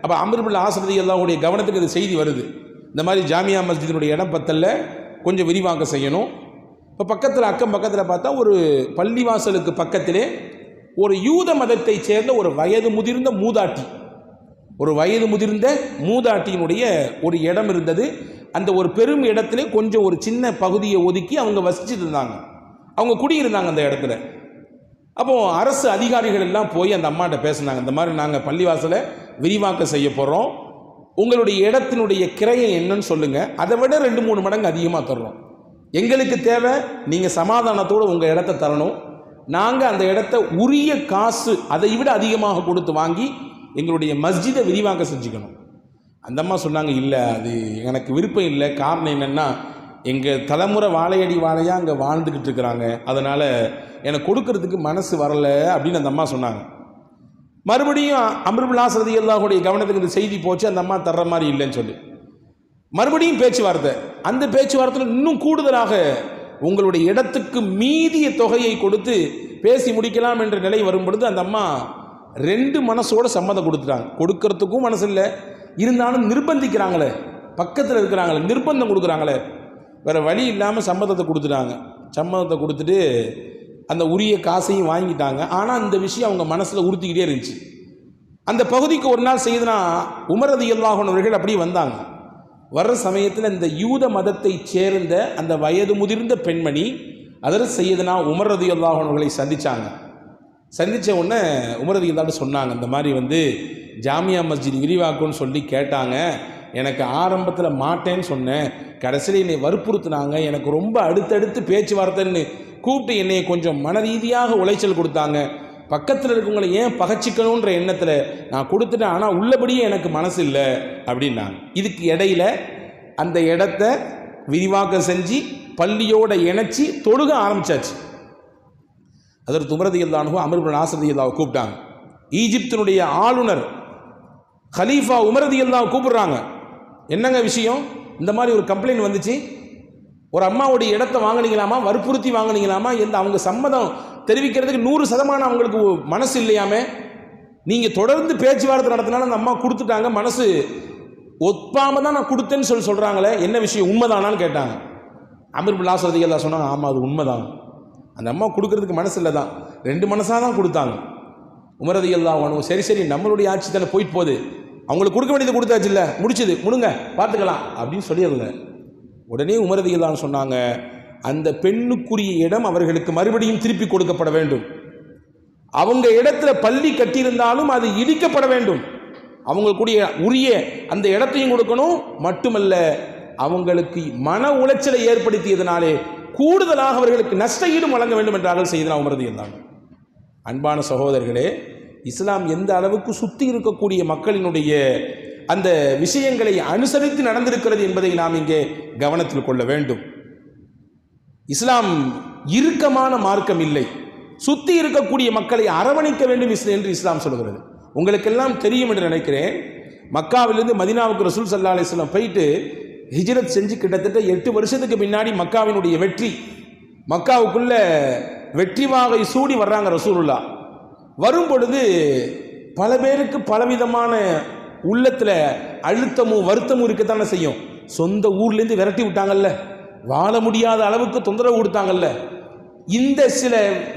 அப்போ அம்ர் இப்னு ஆஸ் ரலியல்லாஹுடைய கவனத்துக்கு இந்த செய்தி வருது. இந்த மாதிரி ஜாமியா மஸ்ஜிதினுடைய இடம் பத்தல்ல, கொஞ்சம் விரிவாக்கம் செய்யணும். இப்போ பக்கத்தில் அக்கம் பக்கத்தில் பார்த்தா ஒரு பள்ளிவாசலுக்கு பக்கத்திலே ஒரு யூத மதத்தை சேர்ந்த ஒரு வயது முதிர்ந்த மூதாட்டியினுடைய ஒரு இடம் இருந்தது. அந்த ஒரு பெரும் இடத்துல கொஞ்சம் ஒரு சின்ன பகுதியை ஒதுக்கி அவங்க வசிச்சுட்டு இருந்தாங்க, அவங்க குடியிருந்தாங்க அந்த இடத்துல. அப்போ அரசு அதிகாரிகள் எல்லாம் போய் அந்த அம்மாட்ட பேசினாங்க, இந்த மாதிரி நாங்கள் பள்ளிவாசலை விரிவாக்கம் செய்ய போகிறோம், உங்களுடைய இடத்தினுடைய கிரையம் என்னன்னு சொல்லுங்கள், அதை விட 2-3 மடங்கு அதிகமாக தர்றோம், எங்களுக்கு தேவை நீங்கள் சமாதானத்தோடு உங்கள் இடத்த தரணும், நாங்கள் அந்த இடத்த உரிய காசு அதை விட அதிகமாக கொடுத்து வாங்கி எங்களுடைய மஸ்ஜிதை விரிவாக்கம் செஞ்சுக்கணும். அந்த அம்மா சொன்னாங்க, இல்லை அது எனக்கு விருப்பம் இல்லை, காரணம் என்னென்னா எங்கள் தலைமுறை வாழையடி வாழையாக அங்கே வாழ்ந்துக்கிட்டு இருக்கிறாங்க, அதனால் எனக்கு கொடுக்கறதுக்கு மனசு வரலை அப்படின்னு அந்த அம்மா சொன்னாங்க. மறுபடியும் அம்ர் இப்னு ஆஸ் ரலியல்லாஹுடைய கவனத்துக்கு இந்த செய்தி போச்சு, அந்த அம்மா தர்ற மாதிரி இல்லைன்னு சொல்லி மறுபடியும் பேச்சுவார்த்தை. அந்த பேச்சுவார்த்தையில் இன்னும் கூடுதலாக உங்களுடைய இடத்துக்கு மீதிய தொகையை கொடுத்து பேசி முடிக்கலாம் என்ற நிலை வரும் பொழுது அந்த அம்மா 2 மனசோட சம்மதம் கொடுத்துட்டாங்க. கொடுக்கறதுக்கும் மனசு இல்லை, இருந்தாலும் நிர்பந்திக்கிறாங்களே, பக்கத்தில் இருக்கிறாங்களே, நிர்பந்தம் கொடுக்குறாங்களே, வேறு வழி இல்லாமல் சம்மதத்தை கொடுத்துட்டாங்க. சம்மதத்தை கொடுத்துட்டு அந்த உரிய காசையும் வாங்கிட்டாங்க. ஆனால் இந்த விஷயம் அவங்க மனசில் உறுத்திக்கிட்டே இருந்துச்சு. அந்த பகுதிக்கு ஒரு நாள் செய்தனா உமர் ரலியல்லாஹு அன்ஹு அவர்கள் அப்படியே வந்தாங்க. வர்ற சமயத்தில் இந்த யூத மதத்தை சேர்ந்த அந்த வயது முதிர்ந்த பெண்மணி அதற்கு செய்தனா உமர் ரலியல்லாஹு அன்ஹு அவர்களை சந்தித்த உடனே உமர் ரலியல்லாஹு சொன்னாங்க, இந்த மாதிரி ஜாமியா மஸ்ஜித் விரிவாக்கும்னு சொல்லி கேட்டாங்க, எனக்கு ஆரம்பத்தில் மாட்டேன்னு சொன்னேன், கடைசியில் என்னை வற்புறுத்தினாங்க, எனக்கு ரொம்ப அடுத்தடுத்து பேச்சுவார்த்தைன்னு கூப்பிட்டு என்னை கொஞ்சம் மன ரீதியாக உளைச்சல் கொடுத்தாங்க, பக்கத்தில் இருக்கவங்களை ஏன் பகச்சிக்கணுன்ற எண்ணத்தில் நான் கொடுத்துட்டேன், ஆனால் உள்ளபடியே எனக்கு மனசு இல்லை அப்படின்னாங்க. இதுக்கு இடையில அந்த இடத்த விரிவாக்கம் செஞ்சு பள்ளியோடு இணைச்சி தொழுக ஆரம்பித்தாச்சு. அதற்கு உமர் ரலியல்லாஹு அன்ஹு அம்ர் இப்னு ஆஸ் ரலியல்லாஹு கூப்பிட்டாங்க, ஈஜிப்தினுடைய ஆளுநர் கலீஃபா உமர் ரலியல்லாஹு கூப்பிடுறாங்க. என்னங்க விஷயம், இந்த மாதிரி ஒரு கம்ப்ளைண்ட் வந்துச்சு, ஒரு அம்மாவுடைய இடத்தை வாங்கினீங்களாமா, வற்புறுத்தி வாங்கினீங்களாமா, எந்த அவங்க சம்மதம் தெரிவிக்கிறதுக்கு 100% அவங்களுக்கு மனசு இல்லையாமே, நீங்கள் தொடர்ந்து பேச்சுவார்த்தை நடத்தினாலும் அந்த அம்மா கொடுத்துட்டாங்க, மனசு ஒப்பாம தான் நான் கொடுத்தேன்னு சொல்கிறாங்களே, என்ன விஷயம், உண்மைதானான்னு கேட்டாங்க. அமீர் பின் ஆஸ் ரலியல்லாஹு சொன்னாங்க, ஆமாம் அது உண்மைதான், அந்த அம்மா கொடுக்கறதுக்கு மனசு இல்லை தான், 2 மனசாக தான் கொடுத்தாங்க. உமர் ரலியல்லாஹு அன்ஹு சரி நம்மளுடைய ஆட்சி தானே போயிட்டு போகுது, அவங்களுக்கு கொடுக்க வேண்டியது கொடுத்தாச்சு இல்லை, முடிச்சுது, முடுங்க பார்த்துக்கலாம் அப்படின்னு சொல்லிடல. உடனே உமர் ரலியல்லாஹு அன்ஹு சொன்னாங்க, அந்த பெண்ணுக்குரிய இடம் அவர்களுக்கு மறுபடியும் திருப்பி கொடுக்கப்பட வேண்டும், அவங்க இடத்துல பள்ளி கட்டியிருந்தாலும் அது இடிக்கப்பட வேண்டும், அவங்களுக்குரிய உரிய அந்த இடத்தையும் கொடுக்கணும், மட்டுமல்ல அவங்களுக்கு மன உளைச்சலை ஏற்படுத்தியதனாலே கூடுதலாக அவர்களுக்கு நஷ்ட ஈடும் வழங்க வேண்டும் என்றார்கள் செய்தனா உமர் ரலியல்லாஹு அன்ஹு. அன்பான சகோதரர்களே, இஸ்லாம் எந்த அளவுக்கு சுற்றி இருக்கக்கூடிய மக்களினுடைய அந்த விஷயங்களை அனுசரித்து நடந்திருக்கிறது என்பதை நாம் இங்கே கவனத்தில் கொள்ள வேண்டும். இஸ்லாம் இறுக்கமான மார்க்கம் இல்லை, சுற்றி இருக்கக்கூடிய மக்களை அரவணைக்க வேண்டும் என்று இஸ்லாம் சொல்கிறது. உங்களுக்கெல்லாம் தெரியும் என்று நினைக்கிறேன், மக்காவிலிருந்து மதீனாவுக்கு ரசூல் ஸல்லல்லாஹு அலைஹி வஸல்லம் போயிட்டு ஹிஜ்ரத் செஞ்சு கிட்டத்தட்ட 8 வருஷத்துக்கு பின்னாடி மக்காவினுடைய வெற்றி, மக்காவுக்குள்ள வெற்றி வாகை சூடி வர்றாங்க ரசூலுல்லாஹ். வரும் பொழுது பல பேருக்கு பலவிதமான உள்ளத்தில் அழுத்தமும் வருத்தமும் இருக்கத்தானே செய்யும். சொந்த ஊர்லேருந்து விரட்டி விட்டாங்கல்ல, வாழ முடியாத அளவுக்கு தொந்தரவு கொடுத்தாங்கல்ல, இந்த சில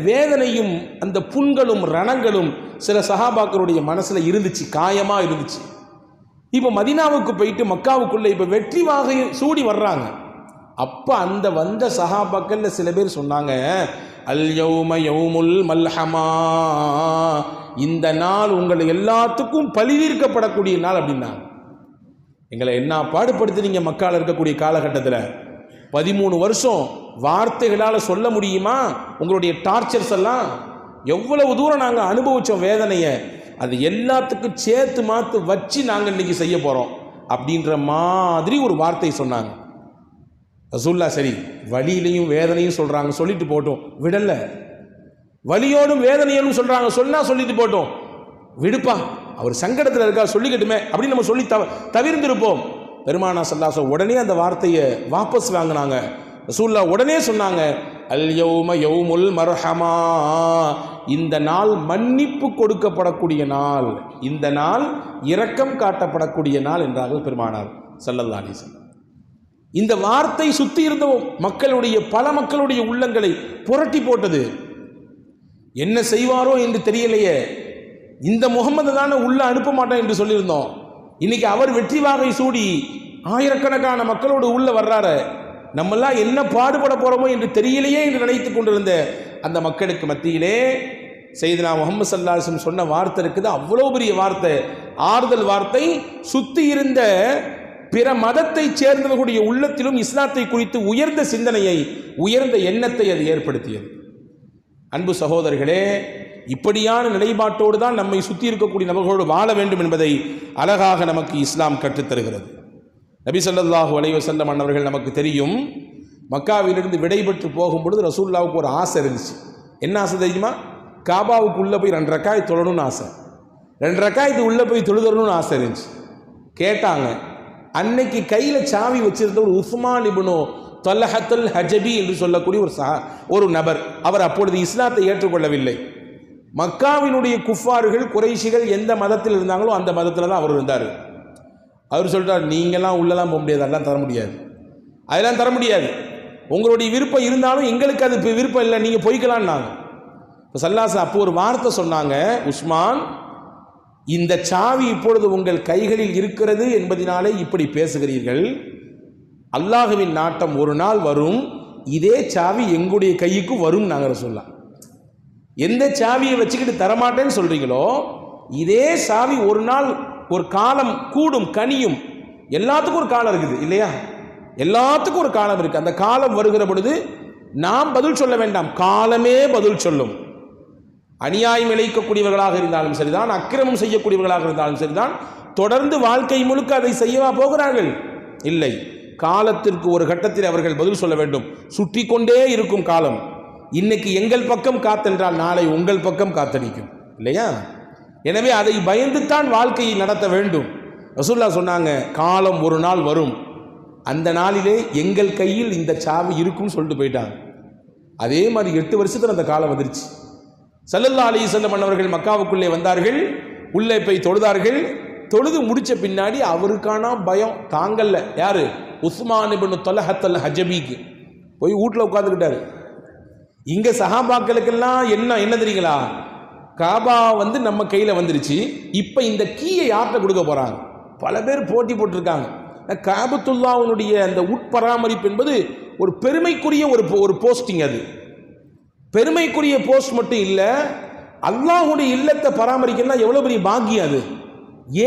வேதனையும் அந்த புண்களும் ரணங்களும் சில சஹாபாக்களுடைய மனசில் இருந்துச்சு, காயமாக இருந்துச்சு. இப்போ மதீனாவுக்கு போயிட்டு மக்காவுக்குள்ளே இப்போ வெற்றி வாகை சூடி வர்றாங்க. அப்போ அந்த வந்த சஹாபாக்கள்ல சில பேர் சொன்னாங்க, அல் யௌம யௌமுல் மல்ஹமா, இந்த நாள் உங்களை எல்லாத்துக்கும் பழிதீர்க்கப்படக்கூடிய நாள் அப்படின்னாங்க. எங்களை என்ன பாடுபடுத்துறீங்க மக்கால இருக்கக்கூடிய காலகட்டத்தில், 13 வருஷம் வார்த்தைகளால் சொல்ல முடியுமா உங்களுடைய டார்ச்சர்ஸ் எல்லாம், எவ்வளவு தூரம் நாங்கள் அனுபவித்தோம் வேதனையை, அது எல்லாத்துக்கும் சேர்த்து மாற்று வச்சு நாங்கள் இன்னைக்கு செய்ய போகிறோம் அப்படின்ற மாதிரி ஒரு வார்த்தை சொன்னாங்க. ரசூலுல்லாஹ் சரி வலியிலையும் வேதனையும் சொல்கிறாங்க, சொல்லிட்டு போட்டோம், விடல. வலியோடும் வேதனையோடும் சொல்கிறாங்க, சொல்லிட்டு போட்டோம், விடுப்பா, அவர் சங்கடத்தில் இருக்கா, சொல்லிக்கட்டுமே அப்படின்னு நம்ம சொல்லி தவிர்ந்திருப்போம். பெருமானா ஸல்லல்லாஹு அலைஹி வஸல்லம் உடனே அந்த வார்த்தையை வாபஸ் வாங்கினாங்க. ரசூலுல்லாஹ் உடனே சொன்னாங்க, அல் யௌம யௌமுல் மர்ஹமா, இந்த நாள் மன்னிப்பு கொடுக்கப்படக்கூடிய நாள், இந்த நாள் இரக்கம் காட்டப்படக்கூடிய நாள் என்றார்கள் பெருமானார் ஸல்லல்லாஹு அலைஹி வஸல்லம். இந்த வார்த்தை சுற்றி இருந்த மக்களுடைய பல மக்களுடைய உள்ளங்களை புரட்டி போட்டது. என்ன செய்வாரோ என்று தெரியலையே, இந்த முகமது தானே உள்ள அனுப்ப மாட்டேன் என்று சொல்லியிருந்தோம், இன்னைக்கு அவர் வெற்றி வாகை சூடி ஆயிரக்கணக்கான மக்களோடு உள்ள வர்றாரு, நம்மெல்லாம் என்ன பாடுபட போறோமோ என்று தெரியலையே என்று நினைத்து கொண்டிருந்த அந்த மக்களுக்கு மத்தியிலே சையதுனா முஹம்மது ஸல்லல்லாஹு அலைஹி வஸல்லம் சொன்ன வார்த்தை இருக்குது, அவ்வளோ பெரிய வார்த்தை, ஆறுதல் வார்த்தை. சுத்தி இருந்த பிற மதத்தை சேர்ந்தவர்களுடைய உள்ளத்திலும் இஸ்லாத்தை குறித்து உயர்ந்த சிந்தனையை, உயர்ந்த எண்ணத்தை அது ஏற்படுத்தியது. அன்பு சகோதரர்களே, இப்படியான நிலைப்பாட்டோடு தான் நம்மை சுற்றி இருக்கக்கூடிய நபர்களோடு வாழ வேண்டும் என்பதை அழகாக நமக்கு இஸ்லாம் கற்றுத்தருகிறது. நபி ஸல்லல்லாஹு அலைஹி வஸல்லம் அன்னவர்கள் நமக்கு தெரியும், மக்காவிலிருந்து விடைபெற்று போகும்பொழுது ரசூலுல்லாஹ்வுக்கு ஒரு ஆசை இருந்துச்சு. என்ன ஆசை தெரியுமா? காபாவுக்கு உள்ளே போய் 2 ரக்காய் தொழணும்னு ஆசை, 2 ரக்காயத்து உள்ளே போய் தொழுதரணும்னு ஆசை இருந்துச்சு. கேட்டாங்க, அன்னைக்கு கையில் சாவி வச்சிருந்த ஒரு உஸ்மான் இப்னு தல்ஹத்துல் ஹஜபி என்று சொல்லக்கூடிய ஒரு நபர், அவர் அப்பொழுது இஸ்லாத்தை ஏற்றுக்கொள்ளவில்லை. மக்காவினுடைய குஃபார்கள் குறைஷிகள் எந்த மதத்தில் இருந்தாங்களோ அந்த மதத்தில் தான் அவர் இருந்தார். அவர் சொல்கிறார், நீங்கள்லாம் உள்ளலாம் போக முடியாது, அதெல்லாம் தர முடியாது, அதெல்லாம் தர முடியாது, உங்களுடைய விருப்பம் இருந்தாலும் எங்களுக்கு அது விருப்பம் இல்லை, நீங்கள் போய்க்கலான்னாங்க. இப்போ ஸல்லல்லாஹு அப்போ ஒரு வார்த்தை சொன்னாங்க, உஸ்மான், இந்த சாவி இப்பொழுது உங்கள் கைகளில் இருக்கிறது என்பதனாலே இப்படி பேசுகிறீர்கள், அல்லாஹ்வின் நாட்டம் ஒரு நாள் வரும், இதே சாவி எங்களுடைய கைக்கு வரும். நாங்கள் சொல்லலாம், எந்த சாவியை வச்சுக்கிட்டு தரமாட்டேன்னு சொல்றீங்களோ இதே சாவி ஒரு நாள் ஒரு காலம் கூடும் கனியும். எல்லாத்துக்கும் ஒரு காலம் இருக்குது இல்லையா? எல்லாத்துக்கும் ஒரு காலம் இருக்கு. அந்த காலம் வருகிற பொழுது நாம் பதில் சொல்ல வேண்டாம், காலமே பதில் சொல்லும். அநியாயம் இழைக்கக்கூடியவர்களாக இருந்தாலும் சரிதான், அக்கிரமம் செய்யக்கூடியவர்களாக இருந்தாலும் சரிதான், தொடர்ந்து வாழ்க்கை முழுக்க அதை செய்யவா போகிறார்கள்? இல்லை, காலத்திற்கு ஒரு கட்டத்தில் அவர்கள் பதில் சொல்ல வேண்டும். சுற்றி கொண்டே இருக்கும் காலம். இன்னைக்கு எங்கள் பக்கம் காத்தென்றால் நாளை உங்கள் பக்கம் காத்தடிக்கும் இல்லையா? எனவே அதை பயந்துத்தான் வாழ்க்கையை நடத்த வேண்டும். ரசூலுல்லாஹ் சொன்னாங்க, காலம் ஒரு நாள் வரும், அந்த நாளிலே எங்கள் கையில் இந்த சாவி இருக்கும்னு சொல்லிட்டு போயிட்டாங்க. அதே மாதிரி 8 வருஷத்துல அந்த காலம் வந்துருச்சு. ஸல்லல்லாஹு அலைஹி வஸல்லம் அவர்கள் மக்காவுக்குள்ளே வந்தார்கள், உள்ளே போய் தொழுதார்கள். தொழுது முடிச்ச பின்னாடி அவருக்கான பயம் தாங்கல்ல. யாரு? உஸ்மான் இப்னு தல்ஹத்தல் ஹஜபிக்கு போய் வீட்டில் உட்காந்துக்கிட்டாரு. இங்க சஹாபாக்களுக்கெல்லாம் என்ன தெரியுங்களா, காபா நம்ம கையில வந்துருச்சு, இப்ப இந்த கீயை யார்கிட்ட கொடுக்க போறாங்க? பல பேர் போட்டி போட்டிருக்காங்க. காபத்துல்லாஹ்வுடைய அந்த உட்பராமரிப்பு என்பது ஒரு பெருமைக்குரிய ஒரு போஸ்டிங். அது பெருமைக்குரிய போஸ்ட் மட்டும் இல்ல, அல்லாஹ்வுடைய இல்லத்தை பராமரிக்கலாம் எவ்வளவு பெரிய பாக்கியம். அது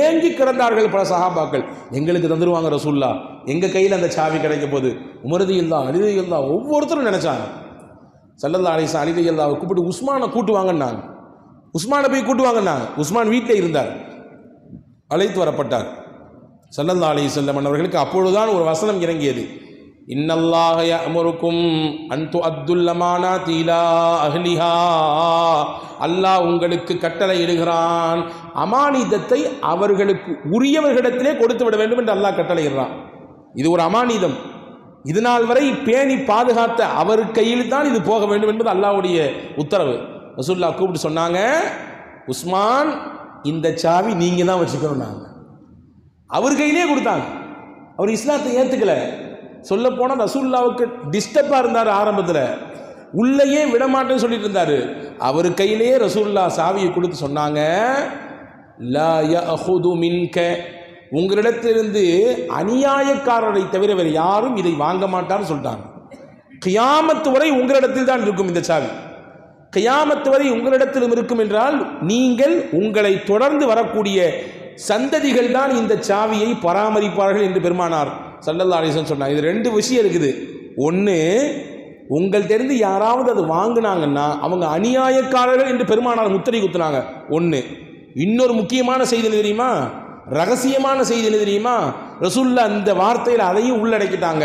ஏங்கி கிடந்தார்கள் பல சஹாபாக்கள், எங்களுக்கு தந்துருவாங்க ரசூலுல்லாஹ், எங்க கையில் அந்த சாவி கிடைக்க போது. உமர் ரலியல்லாஹு அன்ஹு, அலி ரலியல்லாஹு அன்ஹு ஒவ்வொருத்தரும் நினைச்சாங்க. ஸல்லல்லாஹு அலைஹி வஸல்லம் அலி ரலியல்லாஹு அன்ஹு கூப்பிட்டு உஸ்மானை கூட்டுவாங்கன்னாங்க. உஸ்மானை போய் கூட்டுவாங்கன்னாங்க. உஸ்மான் வீட்டில் இருந்தார், அழைத்து வரப்பட்டார். ஸல்லல்லாஹு அலைஹி வஸல்லம் அவர்களுக்கு அப்பொழுதுதான் ஒரு வசனம் இறங்கியது, இன்னல்லாஹ யஅமுருக்கும் அன் துஅத்துல் அமானாத்தி இலா அஹ்லிஹா. அல்லாஹ் உங்களுக்கு கட்டளை இடுகிறான், அமானிதத்தை அவர்களுக்கு உரியவர்களிடத்திலே கொடுத்து விட வேண்டும் என்று அல்லாஹ் கட்டளை இடுறான். இது ஒரு அமானிதம், இது நாள் வரை பேணி பாதுகாத்த அவர் கையில் தான் இது போக வேண்டும் என்பது அல்லாஹ்வுடைய உத்தரவு. ரசூலுல்லாஹ் கூப்பிட்டு சொன்னாங்க, உஸ்மான் இந்த சாவி நீங்க தான் வச்சுக்கணும். அவர் கையிலே கொடுத்தாங்க. அவர் இஸ்லாத்தை ஏத்துக்கல. சொல்ல போனா ரசூலுல்லாஹ்வுக்கு டிஸ்டர்பா இருந்தார். ஆரம்பத்தில் உள்ளேயே விடமாட்டேன்னு சொல்லிட்டு இருந்தாரு. அவர் கையிலேயே ரசூலுல்லாஹ் சாவியை கொடுத்து சொன்னாங்க, லா யஅஹுது மின்க, உங்களிடத்திலிருந்து அநியாயக்காரரை தவிர வேறு யாரும் இதை வாங்க மாட்டார்னு சொல்லிட்டாங்க. கியாமத்து வரை உங்களிடத்தில் தான் இருக்கும் இந்த சாவி. கியாமத்து வரை உங்களிடத்திலும் இருக்கும் என்றால் நீங்கள் உங்களை தொடர்ந்து வரக்கூடிய சந்ததிகள் தான் இந்த சாவியை பராமரிப்பார்கள் என்று பெருமானார் ஸல்லல்லாஹு அலைஹி வஸல்லம் சொன்னாங்க. இது 2 விஷயம் இருக்குது. ஒன்று, உங்கள் தெரிந்து யாராவது அது வாங்கினாங்கன்னா அவங்க அநியாயக்காரர்கள் என்று பெருமானார் முத்திரை குத்துனாங்க. ஒன்று. இன்னொரு முக்கியமான செய்தி என்ன தெரியுமா, ரகசியமான செய்தி என்ன தெரியுமா, ரசூலுல்லாஹ் அந்த வார்த்தையில் அதையும் உள்ளடக்கிட்டாங்க.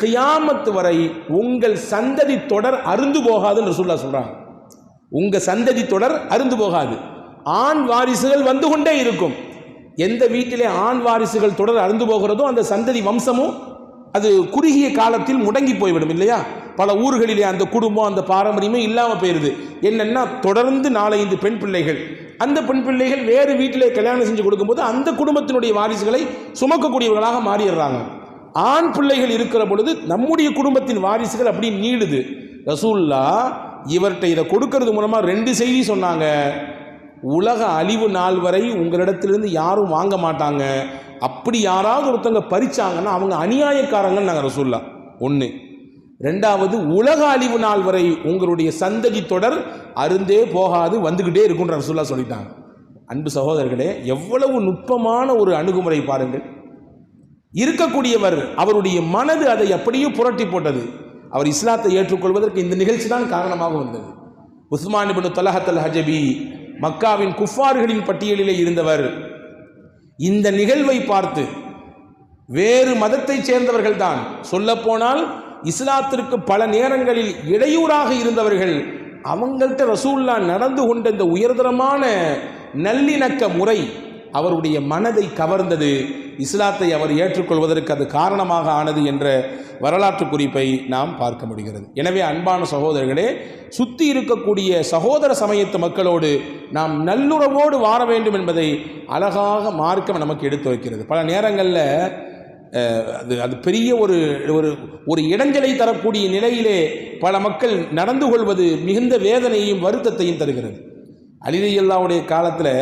கியாமத்து வரை உங்கள் சந்ததி தொடர் அருந்து போகாதுன்னு ரசூலுல்லாஹ் சொல்றாங்க. உங்க சந்ததி தொடர் அருந்து போகாது, ஆண் வாரிசுகள் வந்து கொண்டே இருக்கும். எந்த வீட்டிலே ஆண் வாரிசுகள் தொடர் அருந்து போகிறதோ அந்த சந்ததி வம்சமும் அது குறுகிய காலத்தில் முடங்கி போய்விடும் இல்லையா. பல ஊர்களிலே அந்த குடும்பம் அந்த பாரம்பரியமே இல்லாமல் போயிடுது. என்னன்னா தொடர்ந்து 4-5 பெண் பிள்ளைகள், அந்த பெண் பிள்ளைகள் வேறு வீட்டிலே கல்யாணம் செஞ்சு கொடுக்கும்போது அந்த குடும்பத்தினுடைய வாரிசுகளை சுமக்கக்கூடியவர்களாக மாறிடுறாங்க. ஆண் பிள்ளைகள் இருக்கிற பொழுது நம்முடைய குடும்பத்தின் வாரிசுகள் அப்படி நீடுது. ரசூலுல்லாஹ் இவர்கிட்ட இதை கொடுக்கறது மூலமா 2 செய்தி சொன்னாங்க. உலக அழிவு நாள் வரை உங்களிடத்திலிருந்து யாரும் வாங்க மாட்டாங்க, அப்படி யாராவது ஒருத்தங்க பறிச்சாங்கன்னா அவங்க அநியாயக்காரங்கன்னு நாங்கள் ரசூலுல்லாஹ். 1. 2வது, உலக அழிவு நாள் வரை உங்களுடைய சந்ததி தொடர் அருந்தே போகாது, வந்துகிட்டே இருக்குன்ற ரசூலுல்லாஹ் சொல்லிட்டாங்க. அன்பு சகோதரர்களே, எவ்வளவு நுட்பமான ஒரு அணுகுமுறை பாருங்கள். இருக்கக்கூடியவர் அவருடைய மனது அதை அப்படியே புரட்டி போட்டது. அவர் இஸ்லாத்தை ஏற்றுக்கொள்வதற்கு இந்த நிகழ்ச்சி தான் காரணமாக வந்தது. உஸ்மான் இப்னு தல்ஹத்தல் ஹஜபி மக்காவின் குஃபார்களின் பட்டியலிலே இருந்தவர். இந்த நிகழ்வை பார்த்து வேறு மதத்தைச் சேர்ந்தவர்கள் தான், சொல்ல போனால் இஸ்லாத்திற்கு பல நேரங்களில் இடையூறாக இருந்தவர்கள், அவங்கள்ட்ட ரசூலுல்லாஹ் நடந்து கொண்ட இந்த உயர்தரமான நல்லிணக்க முறை அவருடைய மனதை கவர்ந்தது. இஸ்லாத்தை அவர் ஏற்றுக்கொள்வதற்கு அது காரணமாக ஆனது என்ற வரலாற்று குறிப்பை நாம் பார்க்க முடிகிறது. எனவே அன்பான சகோதரர்களே, சுற்றி இருக்கக்கூடிய சகோதர சமயத்து மக்களோடு நாம் நல்லுறவோடு வாழ வேண்டும் என்பதை அழகாக மார்க்கம் நமக்கு எடுத்து வைக்கிறது. பல நேரங்களில் அது பெரிய ஒரு இடைஞ்சலை தரக்கூடிய நிலையிலே பல மக்கள் நடந்து கொள்வது மிகுந்த வேதனையையும் வருத்தத்தையும் தருகிறது. அலி ரலியல்லாஹுடைய காலத்தில்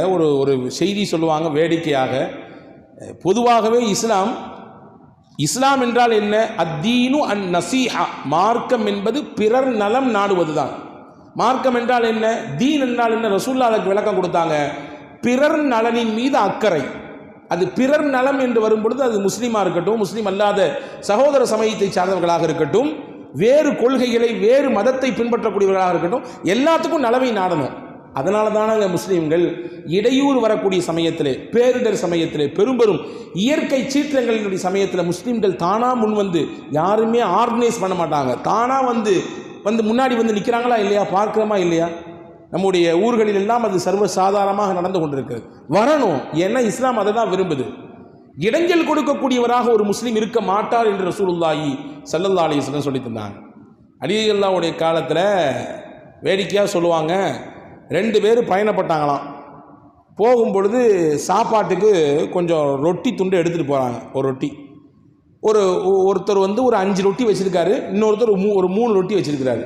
ஒரு செய்தி சொல்லுவாங்க வேடிக்கையாக. பொதுவாகவே இஸ்லாம் என்றால் என்ன? அத்தீனு அன் நசீஹா, மார்க்கம் என்பது பிறர் நலம் நாடுவது தான். மார்க்கம் என்றால் என்ன, தீன் என்றால் என்ன? ரசூலுல்லாஹ் அதற்கு விளக்கம் கொடுத்தாங்க. பிறர் நலனின் மீது அக்கறை. அது பிறர் நலம் என்று வரும்பொழுது அது முஸ்லீமாக இருக்கட்டும், முஸ்லீம் அல்லாத சகோதர சமயத்தை சார்ந்தவர்களாக இருக்கட்டும், வேறு கொள்கைகளை வேறு மதத்தை பின்பற்றக்கூடியவர்களாக இருக்கட்டும், எல்லாத்துக்கும் நலவை நாடணும். அதனால தானங்க முஸ்லீம்கள் இடையூறு வரக்கூடிய சமயத்திலே, பேரிடர் சமயத்திலே, பெரும் இயற்கை சீற்றங்களினுடைய சமயத்தில் முஸ்லீம்கள் தானா முன் வந்து, யாருமே ஆர்கனைஸ் பண்ண மாட்டாங்க, தானா வந்து முன்னாடி வந்து நிற்கிறாங்களா இல்லையா, பார்க்கிறோமா இல்லையா? நம்முடைய ஊர்களில் எல்லாம் அது சர்வசாதாரணமாக நடந்து கொண்டிருக்கிறது. வரணும், ஏன்னா இஸ்லாம் அதை தான் விரும்புது. இடைஞ்சல் கொடுக்கக்கூடியவராக ஒரு முஸ்லீம் இருக்க மாட்டார் என்று ரசூலுல்லாஹி ஸல்லல்லாஹு அலைஹி வஸல்லம் சொல்லி தந்தாங்க. அலி ரலியல்லாஹுடைய காலத்தில் வேடிக்கையாக சொல்லுவாங்க, 2 பேர் பயணப்பட்டாங்களாம். போகும்பொழுது சாப்பாட்டுக்கு கொஞ்சம் ரொட்டி துண்டு எடுத்துகிட்டு போகிறாங்க. ஒரு ரொட்டி, ஒருத்தர் ஒரு 5 ரொட்டி வச்சுருக்காரு, இன்னொருத்தர் ஒரு 3 ரொட்டி வச்சுருக்கிறாரு.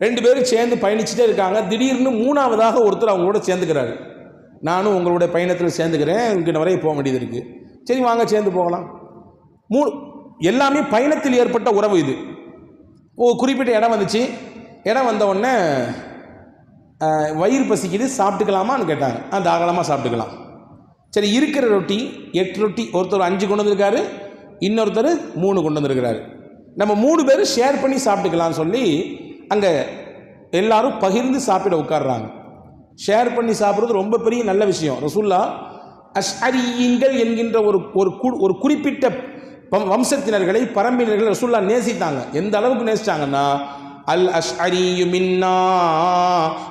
2 பேரும் சேர்ந்து பயணிச்சுட்டே இருக்காங்க. திடீர்னு 3ஆவதாக ஒருத்தர் அவங்களோட சேர்ந்துக்கிறாரு. நானும் உங்களுடைய பயணத்தில் சேர்ந்துக்கிறேன், இங்கே நிறைய போக வேண்டியது இருக்குது. சரி வாங்க சேர்ந்து போகலாம். எல்லாமே பயணத்தில் ஏற்பட்ட உறவு இது. குறிப்பிட்ட இடம் வந்துச்சு. இடம் வந்த உடனே வயிறு பசிக்குது, சாப்பிட்டுக்கலாமான்னு கேட்டாங்க. தாராளமாக சாப்பிட்டுக்கலாம். சரி, இருக்கிற ரொட்டி 8 ரொட்டி, ஒருத்தர் 5 கொண்டு வந்திருக்காரு, இன்னொருத்தர் 3 கொண்டு வந்திருக்கிறாரு. நம்ம 3 பேரும் ஷேர் பண்ணி சாப்பிட்டுக்கலாம்னு சொல்லி அங்கே எல்லாரும் பகிர்ந்து சாப்பிட உட்கார்றாங்க. ஷேர் பண்ணி சாப்பிட்றது ரொம்ப பெரிய நல்ல விஷயம். ரசூலுல்லாஹ் அஷ்அரியீன்கள் என்கின்ற ஒரு குறிப்பிட்ட வம்சத்தினர்களை, பரம்பினர்களை ரசூலுல்லாஹ் நேசித்தாங்க. எந்த அளவுக்கு நேசித்தாங்கன்னா, அல் அஷ்அரியு மின்னா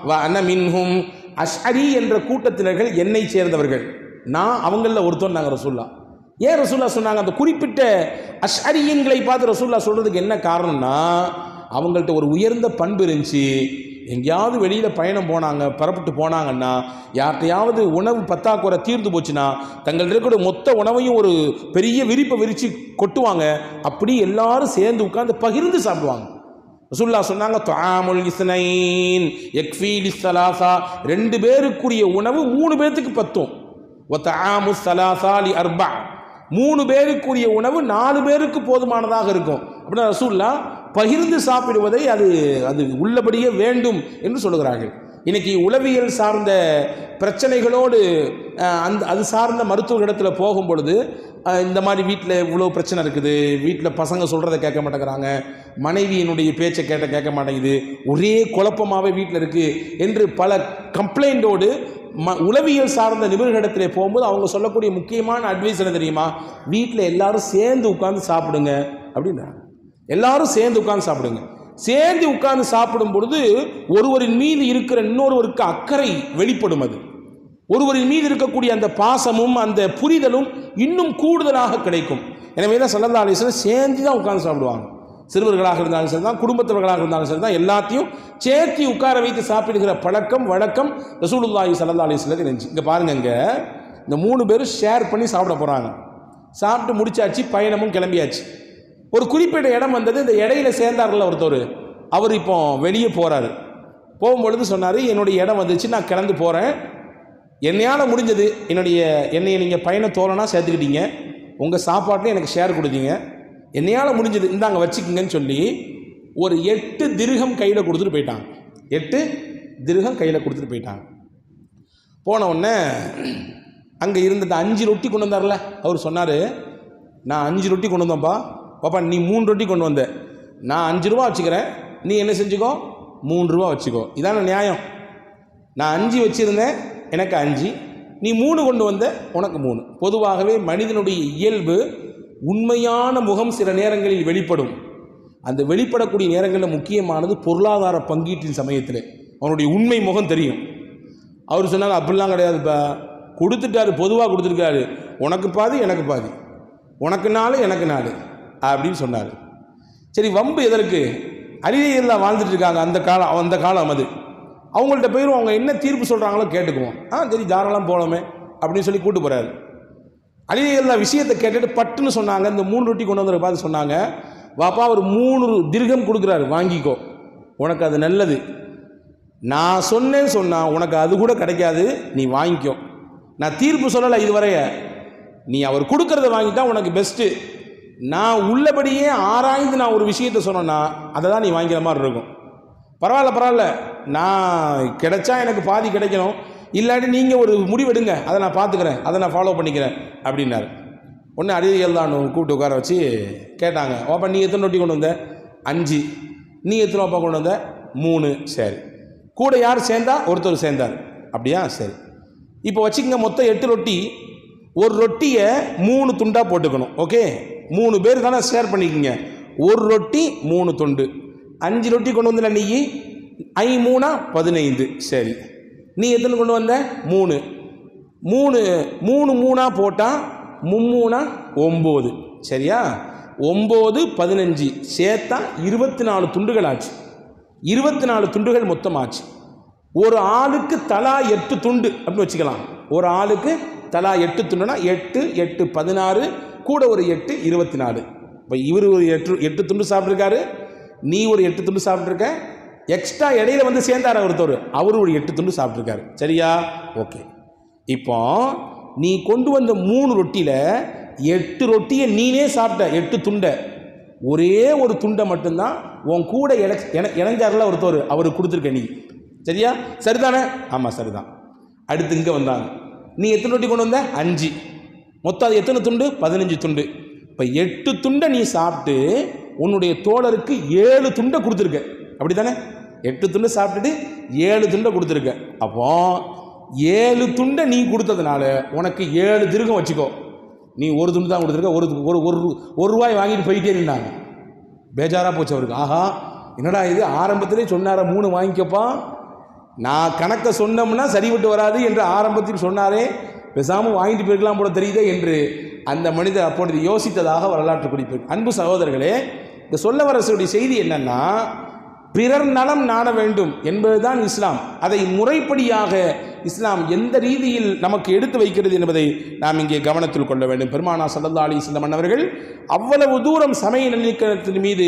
வ அன மின்ஹும், அஷ்அரி என்ற கூட்டத்தினர்கள் என்னை சேர்ந்தவர்கள், நான் அவங்களில் ஒருத்தன் நாங்கள் ரசூலுல்லாஹ். ஏன் ரசூலுல்லாஹ் சொன்னாங்க? அந்த குறிப்பிட்ட அஷ்அரியீன்களை பார்த்து ரசூலுல்லாஹ் சொல்கிறதுக்கு என்ன காரணம்னா, அவங்கள்ட்ட ஒரு உயர்ந்த பண்பு இருந்துச்சு. எங்கேயாவது வெளியில் பயணம் போனாங்க, புறப்பட்டு போனாங்கன்னா, யார்கிட்டையாவது உணவு பத்தாக்குறை தீர்ந்து போச்சுன்னா தங்கள்ட்ட இருக்கிற மொத்த உணவையும் ஒரு பெரிய விரிப்பை விரித்து கொட்டுவாங்க. அப்படி எல்லாரும் சேர்ந்து உட்கார்ந்து பகிர்ந்து சாப்பிடுவாங்க. ரசூலுல்லாஹ் சொன்னாங்க, துஆமுல் இஸ்னைன் யக்ஃபீ லிஸ்ஸலாஸா, 2 பேருக்குரிய உணவு 3 பேருக்கு பத்தும். வ துஆமுஸ் ஸலாஸா லி அர்பா, 3 பேருக்குரிய உணவு 4 பேருக்கு போதுமானதாக இருக்கும். அப்படின்னா ரசூலுல்லாஹ் பகிர்ந்து சாப்பிடுவதை அது உள்ளபடியே வேண்டும் என்று சொல்லுகிறார்கள். இன்னைக்கு உளவியல் சார்ந்த பிரச்சனைகளோடு அது சார்ந்த மருத்துவர்களிடத்தில் போகும் பொழுது, இந்த மாதிரி வீட்டில் இவ்வளோ பிரச்சனை இருக்குது, வீட்டில் பசங்க சொல்கிறத கேட்க மாட்டேங்கிறாங்க, மனைவியினுடைய பேச்சை கேட்க மாட்டேங்குது, ஒரே குழப்பமாகவே வீட்டில் இருக்குது என்று பல கம்ப்ளைண்டோடு உளவியல் சார்ந்த நிபுணர்களிடத்திலே போகும்போது அவங்க சொல்லக்கூடிய முக்கியமான அட்வைஸ் என்ன தெரியுமா? வீட்டில் எல்லாரும் சேர்ந்து உட்கார்ந்து சாப்பிடுங்க அப்படின்றாங்க. எல்லாரும் சேர்ந்து உட்கார்ந்து சாப்பிடுங்க. சேர்ந்து உட்கார்ந்து சாப்பிடும் பொழுது ஒருவரின் மீது இருக்கிற இன்னொருவருக்கு அக்கறை வெளிப்படும். அது ஒருவரின் மீது இருக்கக்கூடிய அந்த பாசமும் அந்த புரிதலும் இன்னும் கூடுதலாக கிடைக்கும். எனவே தான் ஸல்லல்லாஹு அலைஹி வஸல்லம் சேர்ந்து தான் உட்கார்ந்து சாப்பிடுவாங்க. சிறுவர்களாக இருந்தாலும் சரி தான், குடும்பத்தவர்களாக இருந்தாலும் சரி தான், எல்லாத்தையும் சேர்த்து உட்கார வைத்து சாப்பிடுகிற பழக்கம் வழக்கம் ரசூலுல்லாஹி ஸல்லல்லாஹு அலைஹி வஸல்லம் இருந்துச்சு. இங்கே பாருங்க, இந்த 3 பேரும் ஷேர் பண்ணி சாப்பிட போகிறாங்க. சாப்பிட்டு முடிச்சாச்சு, பயணமும் கிளம்பியாச்சு. ஒரு குறிப்பிட்ட இடம் வந்தது. இந்த இடையில சேர்ந்தார்கள் ஒருத்தர், அவர் இப்போ வெளியே போகிறாரு. போகும்பொழுது சொன்னார், என்னுடைய இடம் வந்துச்சு, நான் கிளம்பி போகிறேன், என்னையால் முடிஞ்சது, என்னையை நீங்கள் பயண தோழனாக சேர்த்துக்கிட்டீங்க, உங்கள் சாப்பாட்டில் எனக்கு ஷேர் கொடுத்தீங்க, என்னையால் முடிஞ்சது இந்தாங்க வச்சுக்கிங்கன்னு சொல்லி ஒரு 8 திர்ஹம் கையில் கொடுத்துட்டு போயிட்டாங்க. 8 திர்ஹம் கையில் கொடுத்துட்டு போயிட்டாங்க. போன உடனே அங்கே இருந்த 5 ரொட்டி கொண்டு வந்தார்ல, அவர் சொன்னார், நான் 5 ரொட்டி கொண்டு வந்தேன்ப்பா, பாப்பா நீ 3 ரொட்டி கொண்டு வந்த, நான் 5 ரூபா வச்சுக்கிறேன், நீ என்ன செஞ்சுக்கோ 3 ரூபா வச்சுக்கோ, இதான நியாயம். நான் 5 வச்சுருந்தேன், எனக்கு 5, நீ 3 கொண்டு வந்த, உனக்கு 3. பொதுவாகவே மனிதனுடைய இயல்பு, உண்மையான முகம் சில நேரங்களில் வெளிப்படும். அந்த வெளிப்படக்கூடிய நேரங்களில் முக்கியமானது பொருளாதார பங்கீட்டின் சமயத்தில் அவனுடைய உண்மை முகம் தெரியும். அவர் சொன்னாங்க, அப்படிலாம் கிடையாதுப்பா, கொடுத்துட்டாரு, பொதுவாக கொடுத்துருக்காரு, உனக்கு பாதி எனக்கு பாதி, உனக்கு 4 எனக்கு 4 அப்படின்னு சொன்னார். சரி, வம்பு எதற்கு? அலியெல்லாம் வாழ்ந்துட்டு இருக்காங்க அந்த காலம் அது. அவங்கள்ட்ட போயிடும், அவங்க என்ன தீர்ப்பு சொல்கிறாங்களோ கேட்டுக்குவோம். சரி தாராளம் போகலாமே அப்படின்னு சொல்லி கூட்டு போகிறாரு. அலியெல்லாம் விஷயத்தை கேட்டுட்டு பட்டுன்னு சொன்னாங்க, இந்த 3 ரொட்டி கொண்டு வந்து பார்த்து சொன்னாங்க, வாப்பா ஒரு 3 திர்ஹம் கொடுக்குறாரு, வாங்கிக்கோ, உனக்கு அது நல்லது, நான் சொன்னேன்னு சொன்னால் உனக்கு அது கூட கிடைக்காது, நீ வாங்கிக்கோ, நான் தீர்ப்பு சொல்லலை இதுவரைய, நீ அவர் கொடுக்கறத வாங்கிட்டா உனக்கு பெஸ்ட்டு, நான் உள்ளபடியே ஆராய்ந்து நான் ஒரு விஷயத்தை சொன்னேன்னா அதை தான் நீ வாங்கிக்கிற மாதிரி இருக்கும். பரவாயில்ல, நான் கிடைச்சா எனக்கு பாதி கிடைக்கணும், இல்லாட்டி நீங்கள் ஒரு முடிவெடுங்க, அதை நான் பார்த்துக்கிறேன், அதை நான் ஃபாலோ பண்ணிக்கிறேன் அப்படின்னாரு. ஒன்று அலியெல்லாம் கூப்பிட்டு உட்கார வச்சு கேட்டாங்க, வாப்பா நீ எத்தனை ரொட்டி கொண்டு வந்த? 5. நீ எத்தனை வாப்பா கொண்டு வந்த? 3. சரி, கூட யார் சேர்ந்தா? ஒருத்தர் சேர்ந்தார். அப்படியா? சரி, இப்போ வச்சுக்கங்க, மொத்தம் 8 ரொட்டி, ஒரு ரொட்டியை 3 துண்டாக போட்டுக்கணும். ஓகே, 3 பேர் தானே ஷேர் பண்ணிக்கிங்க, ஒரு ரொட்டி 3 துண்டு. 5 ரொட்டி கொண்டு வந்தல நீ, 5 3 15. சரி, நீ எத்தனை கொண்டு வந்த? 3. 3 3 3 போட்டால் 3 9. சரியா? 9 15 சேர்த்தா 24 துண்டுகள் ஆச்சு. 24 துண்டுகள் மொத்தமாச்சு. ஒரு ஆளுக்கு தலா 8 துண்டு அப்படின்னு வச்சுக்கலாம். ஒரு ஆளுக்கு தலா 8 துண்டுனா 8 8 16 கூட ஒரு 8 24. இப்போ இவர் ஒரு 8 துண்டு சாப்பிட்ருக்காரு, நீ ஒரு 8 துண்டு சாப்பிட்ருக்க, எக்ஸ்ட்ரா இடையில வந்து சேர்ந்தார் ஒருத்தர், அவர் ஒரு 8 துண்டு சாப்பிட்ருக்காரு. சரியா? ஓகே. இப்போ நீ கொண்டு வந்த 3 ரொட்டியில் 8 ரொட்டியை நீனே சாப்பிட்ட, 8 துண்டை. ஒரே ஒரு துண்டை மட்டும்தான் உன் கூட இணைஞ்சாரில் ஒருத்தர் அவருக்கு கொடுத்துருக்க நீ. சரியா? சரிதானே? ஆமாம், சரிதான். அடுத்து இங்கே வந்தாங்க, நீ எத்தனை ரொட்டி கொண்டு வந்த? 5. மொத்தம் அது எத்தனை துண்டு? 15 துண்டு. இப்போ 8 துண்டை நீ சாப்பிட்டு உன்னுடைய தோழருக்கு 7 துண்டை கொடுத்துருக்க. அப்படி தானே? 8 துண்டை சாப்பிட்டுட்டு 7 துண்டை கொடுத்துருக்க. அப்போ 7 துண்டை நீ கொடுத்ததுனால உனக்கு 7 திருகம் வச்சுக்கோ. நீ ஒரு துண்டு தான் கொடுத்துருக்க, ஒரு ரூபாய் வாங்கிட்டு போயிட்டே இருந்தாங்க. பேஜாராக போச்சு அவருக்கு. ஆஹா, என்னடா இது, ஆரம்பத்திலே சொன்னார 3 வாங்கிக்கப்பா, நான் கணக்கை சொன்னோம்னா சரிவிட்டு வராது என்று ஆரம்பத்தில் சொன்னாரே, பேசாமல் வாங்கிட்டு போயிருக்கலாம் போல தெரியுதே என்று அந்த மனிதர் அப்பொழுது யோசித்ததாக வரலாற்று குறிப்பு. அன்பு சகோதரர்களே, இந்த சொல்ல வரக்கூடிய செய்தி என்னன்னா, பிறர் நலம் நாட வேண்டும் என்பதுதான் இஸ்லாம். அதை முறைப்படியாக இஸ்லாம் எந்த ரீதியில் நமக்கு எடுத்து வைக்கிறது என்பதை நாம் இங்கே கவனத்தில் கொள்ள வேண்டும். பெருமானா ஸல்லல்லாஹு அலைஹி வஸல்லம் அவர்கள் அவ்வளவு தூரம் சமய நல்லிணக்கத்தின் மீது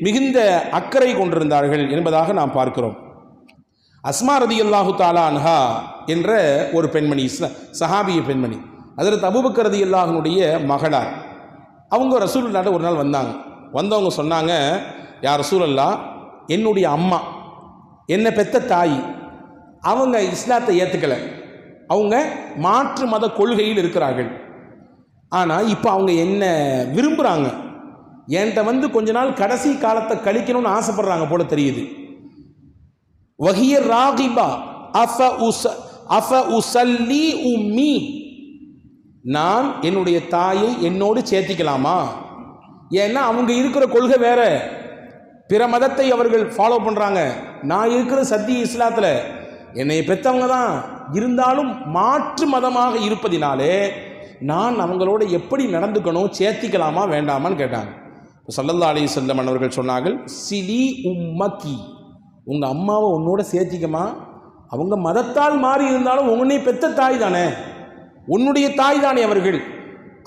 மிகுந்த அக்கறை கொண்டிருந்தார்கள் என்பதாக நாம் பார்க்கிறோம். அஸ்மா ரதியல்லாஹு தஆலா அன்ஹா என்ற ஒரு பெண்மணி, சஹாபிய பெண்மணி, ஹஜ்ரத் அபூபக்கர் ரதியல்லாஹுனுடைய மகளார். அவங்க ரசூலுல்லாஹ்ட்ட ஒரு நாள் வந்தவங்க சொன்னாங்க, யா ரசூலல்லாஹ், என்னுடைய அம்மா, என்னை பெத்த தாய், அவங்க இஸ்லாத்தை ஏற்றுக்கலை, அவங்க மாற்று மத கொள்கையில் இருக்கிறார்கள். ஆனால் இப்போ அவங்க என்ன விரும்புகிறாங்க, என்கிட்ட வந்து கொஞ்ச நாள் கடைசி காலத்தை கழிக்கணும்னு ஆசைப்படுறாங்க போல தெரியுது. வஹிய ராகிபா அஃப உஸல்லி உம்மி, நான் என்னுடைய தாயை என்னோடு சேர்த்திக்கலாமா? ஏன்னா அவங்க இருக்கிற கொள்கை வேற, பிற மதத்தை அவர்கள் ஃபாலோ பண்ணுறாங்க. நான் இருக்கிற சத்திய இஸ்லாத்தில், என்னை பெற்றவங்க தான், இருந்தாலும் மாற்று மதமாக இருப்பதினாலே நான் அவங்களோட எப்படி நடந்துக்கணும், சேர்த்திக்கலாமா வேண்டாமான்னு கேட்டாங்க. ஸல்லல்லாஹு அலைஹி வஸல்லம் அவர்கள் சொன்னார்கள், சிலி உம்மக்கி, உங்கள் அம்மாவை உன்னோட சேர்த்திக்கமா, அவங்க மதத்தால் மாறி இருந்தாலும் உன்னை பெற்ற தாய் தானே, உன்னுடைய தாய் தானே அவர்கள்.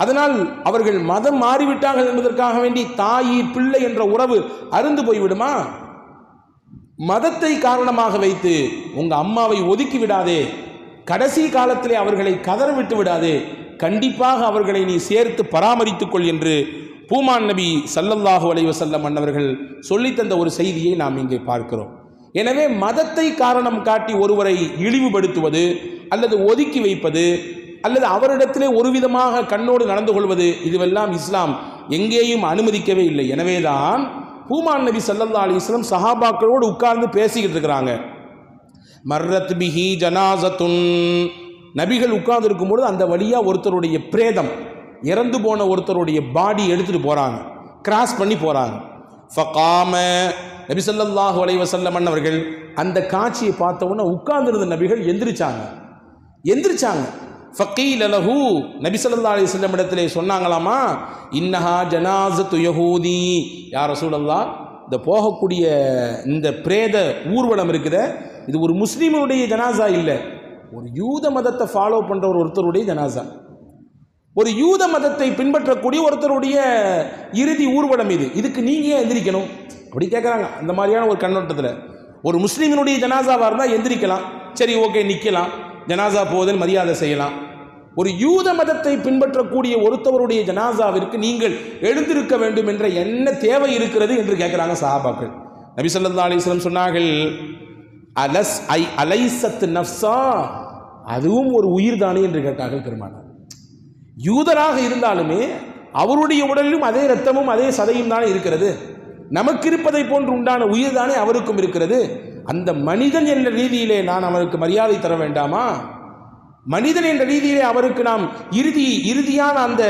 அதனால் அவர்கள் மதம் மாறிவிட்டார்கள் என்பதற்காக வேண்டி தாய் பிள்ளை என்ற உறவு அருந்து போய்விடுமா? மதத்தை காரணமாக வைத்து உங்கள் அம்மாவை ஒதுக்கி விடாதே, கடைசி காலத்திலே அவர்களை கதற விட்டு விடாதே, கண்டிப்பாக அவர்களை நீ சேர்த்து பராமரித்துக்கொள் என்று பூமான் நபி ஸல்லல்லாஹு அலைஹி வஸல்லம் அன்னவர்கள் சொல்லித்தந்த ஒரு செய்தியை நாம் இங்கே பார்க்கிறோம். எனவே மதத்தை காரணம் காட்டி ஒருவரை இழிவுபடுத்துவது அல்லது ஒதுக்கி வைப்பது அல்லது அவரிடத்திலே ஒரு விதமாக கண்ணோடு நடந்து கொள்வது, இதுவெல்லாம் இஸ்லாம் எங்கேயும் அனுமதிக்கவே இல்லை. எனவேதான் பூமான் நபி ஸல்லல்லாஹு அலைஹி வஸல்லம் சஹாபாக்களோடு உட்கார்ந்து பேசிக்கிட்டு இருக்கிறாங்க. மர்ரத் பிஹி ஜனாஸத்துன், நபிகள் உட்கார்ந்து இருக்கும்போது அந்த வழியா ஒருத்தருடைய பிரேதம், இறந்து போன ஒருத்தருடைய பாடி எடுத்துட்டு போறாங்க, கிராஸ் பண்ணி போறாங்க. ஃபகாம, நபி ஸல்லல்லாஹு அலைஹி வஸல்லம் அவர்கள் அந்த காட்சியை பார்த்த உடனே உட்கார்ந்திருந்த நபிகள் எந்திரிச்சாங்க. ஃபகீல லஹு, நபி ஸல்லல்லாஹு அலைஹி வஸல்லம் இடத்திலே சொன்னாங்களாமா, இன்னஹா ஜனாஸத்து யஹூதி, யா ரசூலல்லாஹ், இந்த போகக்கூடிய இந்த பிரேத ஊர்வலம் இருக்குதே, இது ஒரு முஸ்லீமுடைய ஜனாசா இல்லை, ஒரு யூத மதத்தை ஃபாலோ பண்ற ஒருத்தருடைய ஜனாசா, ஒரு யூத மதத்தை பின்பற்றக்கூடிய ஒருத்தருடைய இறுதி ஊர்வலம் இது, இதுக்கு நீங்க ஏன் எந்திரிக்கணும் அப்படி கேட்குறாங்க. அந்த மாதிரியான ஒரு கண்ணோட்டத்தில் ஒரு முஸ்லீமினுடைய ஜனாசாவாக இருந்தால் எந்திரிக்கலாம், சரி ஓகே நிற்கலாம், ஜனாசா போவதில் மரியாதை செய்யலாம். ஒரு யூத மதத்தை பின்பற்றக்கூடிய ஒருத்தவருடைய ஜனாசாவிற்கு நீங்கள் எழுந்திருக்க வேண்டும் என்ற என்ன தேவை இருக்கிறது என்று கேட்குறாங்க சஹாபாக்கள். நபி ஸல்லல்லாஹு அலைஹி வஸல்லம் சொன்னார்கள், அலைசத் நஃப்ஸா, அதுவும் ஒரு உயிர் தானே என்று கேட்டார்கள் பெருமானார். யூதராக இருந்தாலுமே அவருடைய உடலிலும் அதே இரத்தமும் அதே சதையும் தானே இருக்கிறது, நமக்கு இருப்பதை போன்று உண்டான உயிர் தானே அவருக்கும் இருக்கிறது. அந்த மனிதன் என்ற ரீதியிலே நான் அவருக்கு மரியாதை தர வேண்டாமா? மனிதன் என்ற ரீதியிலே அவருக்கு நாம் இறுதியான அந்த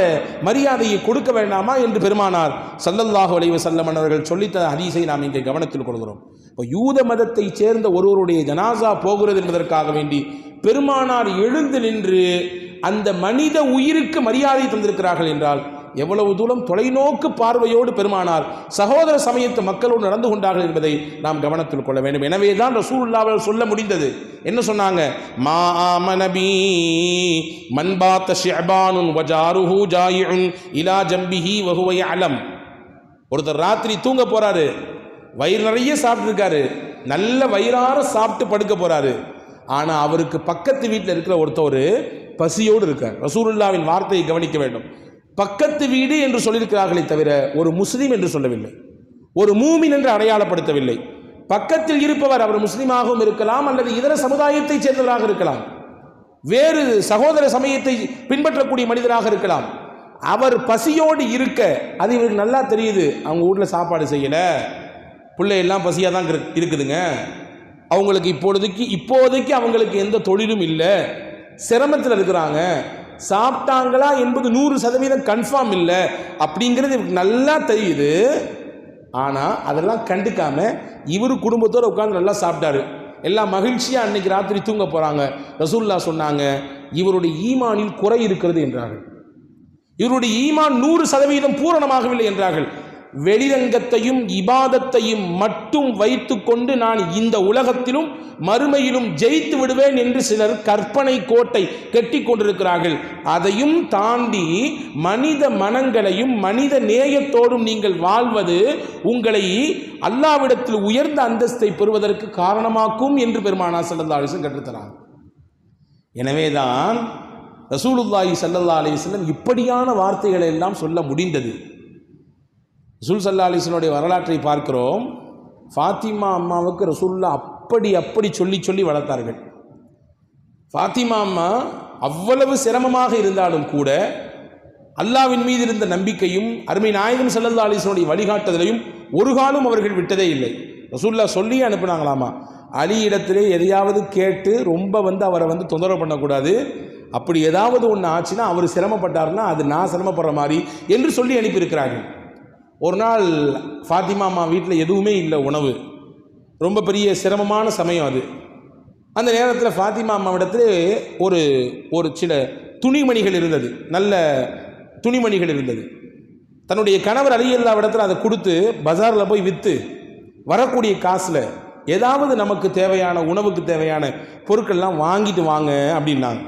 மரியாதையை கொடுக்க வேண்டாமா என்று பெருமானார் ஸல்லல்லாஹு அலைஹி வஸல்லம் அவர்கள் சொல்லித்த ஹதீஸை நாம் இங்கே கவனத்தில் கொள்கிறோம். இப்போ யூத மதத்தை சேர்ந்த ஒருவருடைய ஜனாசா போகிறது என்பதற்காக வேண்டி பெருமானார் எழுந்து நின்று அந்த மனித உயிருக்கு மரியாதை தந்திருக்கிறார்கள் என்றால் எவ்வளவு தூரம் தொலைநோக்கு பார்வையோடு பெருமானார் சகோதர சமயத்து மக்களோடு நடந்து கொண்டார்கள் என்பதை நாம் கவனத்தில் கொள்ள வேண்டும். எனவே தான் ரசூலுல்லாஹ் சொல்ல முடிந்தது. என்ன சொன்னாங்க? மா ஆமனபி மன்பாத்த ஷிஅபானுன் வஜாருஹு ஜாயிஉன் இலா ஜம்பிஹி வஹுவ யஅலம். ஒருத்தர் ராத்திரி தூங்க போறாரு, வயிறு நிறைய சாப்பிட்டு இருக்காரு, நல்ல வயிறார சாப்பிட்டு படுக்க போறாரு. ஆனா அவருக்கு பக்கத்து வீட்டில் இருக்கிற ஒருத்தர் பசியோடு இருக்கார். ரசூலுல்லாஹ்வின் வார்த்தையை கவனிக்க வேண்டும். பக்கத்து வீடு என்று சொல்லியிருக்கிறார்களே தவிர ஒரு முஸ்லீம் என்று சொல்லவில்லை, ஒரு மூமின் என்று அடையாளப்படுத்தவில்லை. பக்கத்தில் இருப்பவர் அவர் முஸ்லீமாகவும் இருக்கலாம், அல்லது இதர சமுதாயத்தை சேர்ந்தவராக இருக்கலாம், வேறு சகோதர சமயத்தை பின்பற்றக்கூடிய மனிதராக இருக்கலாம். அவர் பசியோடு இருக்க அது இவருக்கு நல்லா தெரியுது. அவங்க வீட்டில் சாப்பாடு செய்யலை, பிள்ளையெல்லாம் பசியாக தான் இருக்குதுங்க, அவங்களுக்கு இப்போதைக்கு அவங்களுக்கு எந்த தொழிலும் இல்லை, சிரமத்தில் இருக்கிறாங்க, சாப்பிட்டாங்களா என்பது 100% கன்ஃபார்ம் இல்லை அப்படிங்கிறது இவருக்கு நல்லா தெரியுது. ஆனால் அதெல்லாம் கண்டுக்காம இவர் குடும்பத்தோடு உட்கார்ந்து நல்லா சாப்பிட்டாரு, எல்லாம் மகிழ்ச்சியாக அன்னைக்கு ராத்திரி தூங்க போகிறாங்க. ரசூலுல்லாஹ் சொன்னாங்க, இவருடைய ஈமானில் குறை இருக்கிறது என்றார்கள். இவருடைய ஈமான் 100% பூரணமாகவில்லை என்றார்கள். வெளிரங்கத்தையும் இபாதத்தையும் மட்டும் வைத்துக்கொண்டு நான் இந்த உலகத்திலும் மறுமையிலும் ஜெயித்து விடுவேன் என்று சிலர் கற்பனை கோட்டை கட்டி கொண்டிருக்கிறார்கள். அதையும் தாண்டி மனித மனங்களையும் மனித நேயத்தோடும் நீங்கள் வாழ்வது உங்களை அல்லாஹ்விடத்தில் உயர்ந்த அந்தஸ்தை பெறுவதற்கு காரணமாக்கும் என்று பெருமானார் ஸல்லல்லாஹு அலைஹி வஸல்லம் கற்றுத்தராங்க. எனவேதான் ரசூலுல்லாஹி ஸல்லல்லாஹு அலைஹி வஸல்லம் இப்படியான வார்த்தைகளை எல்லாம் சொல்ல முடிந்தது. ரசூல் ஸல்லல்லாஹு அலைஹி வஸல்லம் வரலாற்றை பார்க்கிறோம். ஃபாத்திமா அம்மாவுக்கு ரசூலுல்லாஹ் அப்படி சொல்லி வளர்த்தார்கள். ஃபாத்திமா அம்மா அவ்வளவு சிரமமாக இருந்தாலும் கூட அல்லாஹ்வின் மீது இருந்த நம்பிக்கையும் அருமை நாயகம் ஸல்லல்லாஹு அலைஹி வஸல்லம் வழிகாட்டுதலையும் ஒரு காலம் அவர்கள் விட்டதே இல்லை. ரசூலுல்லாஹ் சொல்லி அனுப்பினாங்களாமா, அலி இடத்திலே எதையாவது கேட்டு ரொம்ப அவரை தொந்தரவு பண்ணக்கூடாது, அப்படி ஏதாவது ஒன்று ஆச்சுன்னா அவர் சிரமப்பட்டார்னா அது நான் சிரமப்படுற மாதிரி என்று சொல்லி அனுப்பியிருக்கிறார்கள். ஒரு நாள் ஃபாத்திமா அம்மா வீட்டில் எதுவுமே இல்லை, உணவு, ரொம்ப பெரிய சிரமமான சமயம் அது. அந்த நேரத்தில் ஃபாத்திமா அம்மாவிடத்தில் ஒரு சில துணிமணிகள் இருந்தது, நல்ல துணிமணிகள் இருந்தது. தன்னுடைய கணவர் ரலியல்லாஹு இடத்துல அதை கொடுத்து பஜாரில் போய் விற்று வரக்கூடிய காசில் ஏதாவது நமக்கு தேவையான உணவுக்கு தேவையான பொருட்கள்லாம் வாங்கிட்டு வாங்க அப்படின்னாங்க.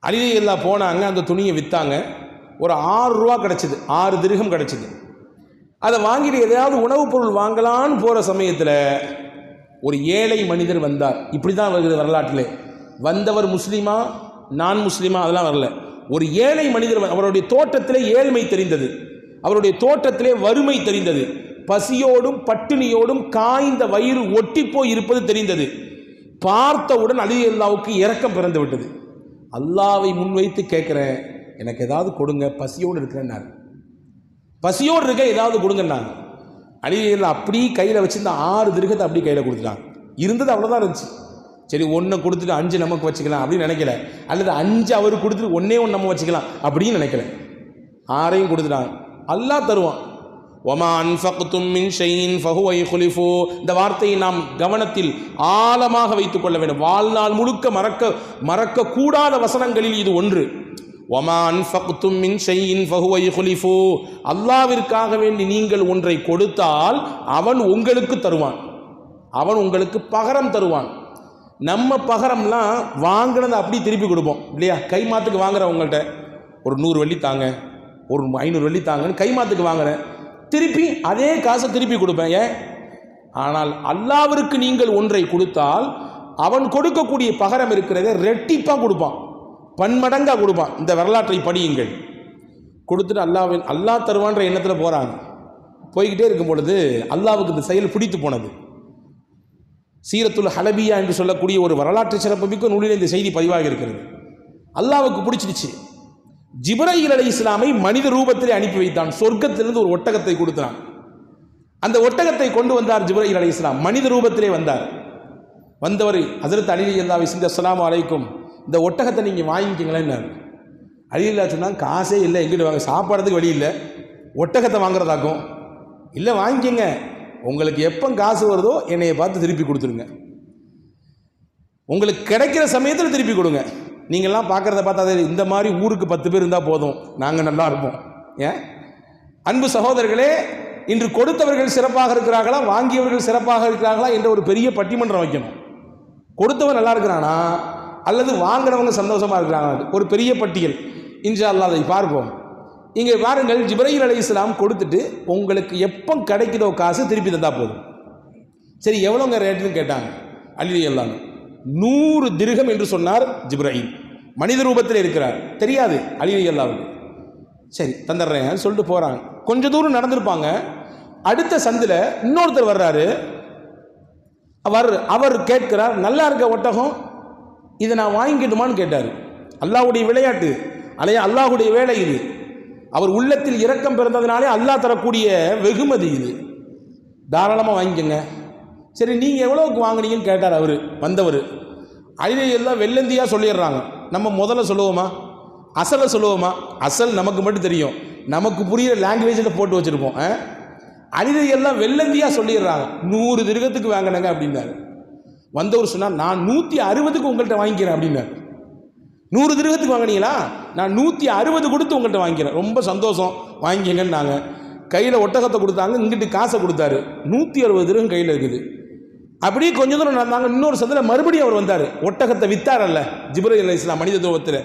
அலி ரலியல்லாஹு போனாங்க, அந்த துணியை விற்றாங்க. ஒரு 6 ரூபா கிடச்சிது, 6 திர்ஹம் கிடச்சிது. அதை வாங்கிட்டு எதையாவது உணவுப் பொருள் வாங்கலான்னு போகிற சமயத்தில் ஒரு ஏழை மனிதர் வந்தார். இப்படி தான் வருகிறது வரலாற்றிலே. வந்தவர் முஸ்லீமா நான் முஸ்லீமா அதெல்லாம் வரல. ஒரு ஏழை மனிதர், அவருடைய தோட்டத்திலே ஏழ்மை தெரிந்தது, அவருடைய தோட்டத்திலே வறுமை தெரிந்தது, பசியோடும் பட்டினியோடும் காய்ந்த வயிறு ஒட்டி போய் இருப்பது தெரிந்தது. பார்த்தவுடன் அலி ரலியல்லாஹுவுக்கு இரக்கம் பிறந்து விட்டது. அல்லாஹ்வை முன்வைத்து கேட்குறேன், எனக்கு ஏதாவது கொடுங்க, பசியோடு இருக்கிறேன்னாரு. பசியோடு இருக்க ஏதாவது கொடுங்கன்னாங்க. அலி ரலியல்லாஹு அப்படி கையில் வச்சுருந்த 6 திர்ஹத்தை அப்படி கையில் கொடுத்துட்டாங்க. இருந்தது அவ்வளோதான் இருந்துச்சு. சரி, 1 கொடுத்துட்டு 5 நமக்கு வச்சுக்கலாம் அப்படின்னு நினைக்கல, அல்லது 5 அவருக்கு கொடுத்துட்டு 1 நம்ம வச்சுக்கலாம் அப்படின்னு நினைக்கல. 6ஐயும் கொடுத்துட்டாங்க. அல்லாஹ் தருவான். ஒமா அன்ஃபக்தும் மின் ஷைஇன் ஃபஹுவ யுக்லிஃபு. இந்த வார்த்தையை நாம் கவனத்தில் ஆழமாக வைத்துக் கொள்ள வேண்டும். வாழ்நாள் முழுக்க மறக்க கூடாத வசனங்களில் இது ஒன்று. ஒமா அன்ஃபக்தும் மின் ஷைஇன் ஃபஹுவ யுக்லிஃபு. அல்லாஹ்விற்காக வேண்டி நீங்கள் ஒன்றை கொடுத்தால் அவன் உங்களுக்கு தருவான், அவன் உங்களுக்கு பகரம் தருவான். நம்ம பகரம்லாம் வாங்கினதை அப்படி திருப்பி கொடுப்போம் இல்லையா? கைமாத்துக்கு வாங்குறவங்கள்ட்ட ஒரு 100 வெள்ளி தாங்க, ஒரு 500 வெள்ளி தாங்கன்னு கைமாத்துக்கு வாங்குறேன், திருப்பி அதே காசை திருப்பி கொடுப்பேன். ஏன்? ஆனால் அல்லாஹ்விற்கு நீங்கள் ஒன்றை கொடுத்தால் அவன் கொடுக்கக்கூடிய பகரம் இருக்கிறத ரெட்டிப்பாக கொடுப்பான், பன்மடங்காக கொடுப்பான். இந்த வரலாற்றை படியுங்கள். கொடுத்துட்டு அல்லாஹ் தருவான்ற எண்ணத்தில் போகிறாங்க. போய்கிட்டே இருக்கும் பொழுது அல்லாஹ்வுக்கு இந்த செயல் பிடித்து போனது. சீரத்துல் ஹலபியா என்று சொல்லக்கூடிய ஒரு வரலாற்று சிறப்புமிக்க நூலில் இந்த செய்தி பதிவாக இருக்கிறது. அல்லாஹ்வுக்கு பிடிச்சிடுச்சு. ஜிப்ரீல் அலைஹிஸ்ஸலாமை மனித ரூபத்திலே அனுப்பி வைத்தான். சொர்க்கத்திலிருந்து ஒரு ஒட்டகத்தை கொடுத்தான். அந்த ஒட்டகத்தை கொண்டு வந்தார் ஜிப்ரீல் அலைஹிஸ்ஸலாம், மனித ரூபத்திலே வந்தார். வந்தவர் ஹஜ்ரத் அலி ரலியல்லாஹு அன்ஹு, அஸ்ஸலாமு அலைக்கும், இந்த ஒட்டகத்தை நீங்கள் வாங்கிக்கிங்களேன்னு. அலில்லா சொன்னாங்க, காசே இல்லை, எங்கிட்ட வாங்க, சாப்பாடுறதுக்கு வழி இல்லை, ஒட்டகத்தை வாங்குறதாக்கும். இல்லை வாங்கிக்கங்க, உங்களுக்கு எப்போ காசு வருதோ என்னையை பார்த்து திருப்பி கொடுத்துருங்க, உங்களுக்கு கிடைக்கிற சமயத்தில் திருப்பி கொடுங்க. நீங்கள்லாம் பார்க்குறத பார்த்தா இந்த மாதிரி ஊருக்கு 10 பேர் இருந்தால் போதும், நாங்கள் நல்லா இருப்போம். ஏன் அன்பு சகோதரர்களே, இன்று கொடுத்தவர்கள் சிறப்பாக இருக்கிறார்களா, வாங்கியவர்கள் சிறப்பாக இருக்கிறார்களா என்ற ஒரு பெரிய பட்டிமன்றம் வைக்கணும். கொடுத்தவன் நல்லா இருக்கிறானா அல்லது வாங்கினவங்க சந்தோஷமாக இருக்கிறாங்க, ஒரு பெரிய பட்டியல். இன்ஷா அல்லாஹ் அதை பார்ப்போம். இங்கே பாருங்கள், ஜிப்ரீல் அலைஹிஸ்ஸலாம் கொடுத்துட்டு உங்களுக்கு எப்போ கிடைக்குதோ காசு திருப்பி தந்தா போதும். சரி, எவ்வளோங்க ரேட்டுன்னு கேட்டாங்க. அலி ரலியல்லாஹு 100 திர்ஹம் என்று சொன்னார் ஜிப்ரீல். மனித ரூபத்தில் இருக்கிறார், தெரியாது அலி ரலியல்லாஹு. சரி தந்துடுறேன் சொல்லிட்டு போகிறாங்க. கொஞ்சம் தூரம் நடந்திருப்பாங்க. அடுத்த சந்தில் இன்னொருத்தர் வர்றாரு. அவர் கேட்கிறார், நல்லா இருக்க ஒட்டகம், இதை நான் வாங்கிக்கிட்டுமான்னு கேட்டார். அல்லாஹ்வுடைய விளையாட்டு, அல்லாஹ்வுடைய வேலை இது. அவர் உள்ளத்தில் இரக்கம் பிறந்ததுனாலே அல்லாஹ் தரக்கூடிய வெகுமதி இது. தாராளமாக வாங்கிக்கங்க. சரி, நீங்கள் எவ்வளோக்கு வாங்கினீங்கன்னு கேட்டார் அவர் வந்தவர். அலி எல்லாம் வெள்ளந்தியாக சொல்லிடுறாங்க. நம்ம முதல்ல சொல்லுவோமா, அசலை சொல்லுவோமா? அசல் நமக்கு மட்டும் தெரியும், நமக்கு புரிகிற லாங்குவேஜில் போட்டு வச்சுருப்போம். அலி எல்லாம் வெள்ளந்தியாக சொல்லிடுறாங்க. 100 திர்ஹத்துக்கு வாங்கினாங்க அப்படின்னாரு. வந்தவர் சொன்னார், நான் 160க்கு உங்கள்கிட்ட வாங்கிக்கிறேன் அப்படின்னாரு. 100 திர்ஹத்துக்கு வாங்கினீங்களா? நான் 160 கொடுத்து உங்கள்கிட்ட வாங்கிக்கிறேன். ரொம்ப சந்தோஷம், வாங்கிக்கங்கன்னு. நாங்கள் கையில் ஒட்டகத்தை கொடுத்தாங்க, இங்கிட்டு காசை கொடுத்தாரு. 160 திர்ஹம் கையில் இருக்குது. அப்படியே கொஞ்சம் தூரம் நடந்தாங்க. இன்னொரு சந்தில் மறுபடியும் அவர் வந்தார். ஒட்டகத்தை வித்தாரல்ல ஜிப்ரீல் அலைஹிஸ்ஸலாம் மனித ரூபத்தில்.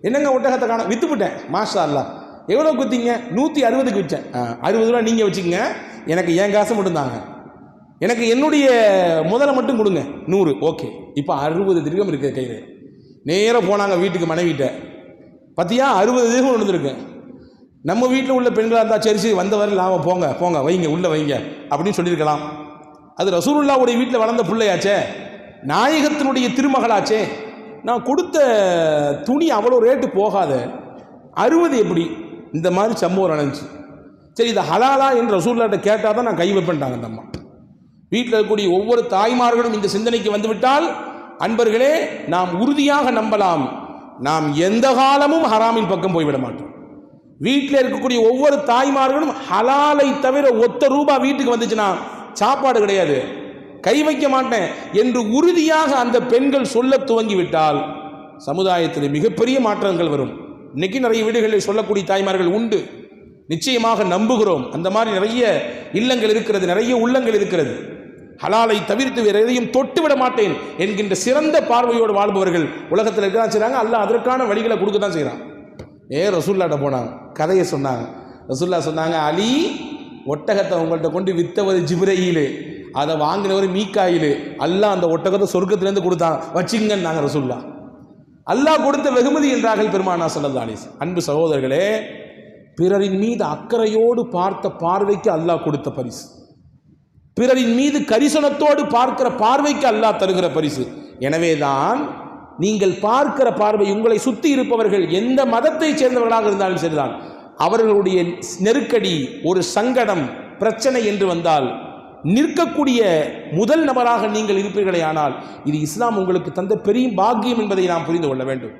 என்னங்க ஒட்டகத்தை காண? விற்றுப்பிட்டேன். மாஷா அல்லாஹ். எவ்வளோ குத்திங்க? 160க்கு விற்றேன். 60 ரூபா நீங்கள் வச்சுக்கோங்க, எனக்கு என் காசை மட்டும் தாங்க, எனக்கு என்னுடைய முதலை மட்டும் கொடுங்க 100. ஓகே, இப்போ 60 திர்ஹம் இருக்குது கையில். நேராக போனாங்க வீட்டுக்கு, மனைவிட்ட. பார்த்தியா 60 திர்ஹம் நடந்திருக்கு. நம்ம வீட்டில் உள்ள பெண்களாக இருந்தால் சரி வந்தவரை லாபம், போங்க போங்க வைங்க உள்ளே வைங்க அப்படின்னு சொல்லியிருக்கலாம். அது ரசூலுல்லாஹ்வுடைய வீட்டில் வளர்ந்த பிள்ளையாச்சே, நாயகத்தினுடைய திருமகளாச்சே. நான் கொடுத்த துணி அவ்வளோ ரேட்டு போகாத, 60 எப்படி? இந்த மாதிரி சம்பவம் நடந்துச்சு. சரி, இதை ஹலாலா என்று ரசூலுல்லாஹ்ட்ட கேட்டால் தான் நான் கை வைப்பேன்ட்டாங்க அந்த அம்மா. வீட்டில் இருக்கக்கூடிய ஒவ்வொரு தாய்மார்களும் இந்த சிந்தனைக்கு வந்துவிட்டால், அன்பர்களே, நாம் உறுதியாக நம்பலாம், நாம் எந்த காலமும் ஹராமின் பக்கம் போய்விட மாட்டோம். வீட்டில் இருக்கக்கூடிய ஒவ்வொரு தாய்மார்களும் ஹலாலை தவிர ஒத்த ரூபா வீட்டுக்கு வந்துச்சுன்னா சாப்பாடு கிடையாது, கை வைக்க மாட்டேன் என்று உறுதியாக அந்த பெண்கள் சொல்ல துவங்கிவிட்டால் சமுதாயத்தில் மிகப்பெரிய மாற்றங்கள் வரும். இன்னைக்கு நிறைய வீடுகளில் சொல்லக்கூடிய தாய்மார்கள் உண்டு, நிச்சயமாக நம்புகிறோம். அந்த மாதிரி நிறைய இல்லங்கள் இருக்கிறது, நிறைய உள்ளங்கள் இருக்கிறது. ஹலாலை தவிர்த்து வேறு எதையும் தொட்டு விட மாட்டேன் என்கின்ற சிறந்த பார்வையோடு வாழ்பவர்கள் உலகத்தில் இருக்கதான் செய்கிறாங்க. அல்லாஹ் அதற்கான வழிகளை கொடுக்க தான் செய்கிறான். ரசூலுல்லாஹ்ட்ட போனாங்க, கதையை சொன்னாங்க. ரசூலுல்லாஹ் சொன்னாங்க, அலி, ஒட்டகத்தை உங்கள்கிட்ட கொண்டு வித்தவர் ஜிப்ரீல், அதை வாங்கினவர் மீகாயில். அல்லாஹ் அந்த ஒட்டகத்தை சொர்க்கத்திலேருந்து கொடுத்தான், வச்சுங்கன்னு நாங்கள் ரசூலுல்லாஹ். அல்லாஹ் கொடுத்த வெகுமதி என்றார்கள் பெருமானார் ஸல்லல்லாஹு அலைஹி வஸல்லம். அன்பு சகோதரர்களே, பிறரின் மீது அக்கறையோடு பார்த்த பார்வைக்கு அல்லாஹ் கொடுத்த பரிசு, பிறரின் மீது கரிசனத்தோடு பார்க்கிற பார்வைக்கு அல்லாஹ் தருகிற பரிசு. எனவேதான் நீங்கள் பார்க்கிற பார்வை, உங்களை சுற்றி இருப்பவர்கள் எந்த மதத்தை சேர்ந்தவர்களாக இருந்தாலும் சரிதான், அவர்களுடைய நெருக்கடி, ஒரு சங்கடம், பிரச்சனை என்று வந்தால் நிற்கக்கூடிய முதல் நபராக நீங்கள் இருப்பீர்களே, ஆனால் இது இஸ்லாம் உங்களுக்கு தந்த பெரிய பாக்கியம் என்பதை நாம் புரிந்து கொள்ள வேண்டும்.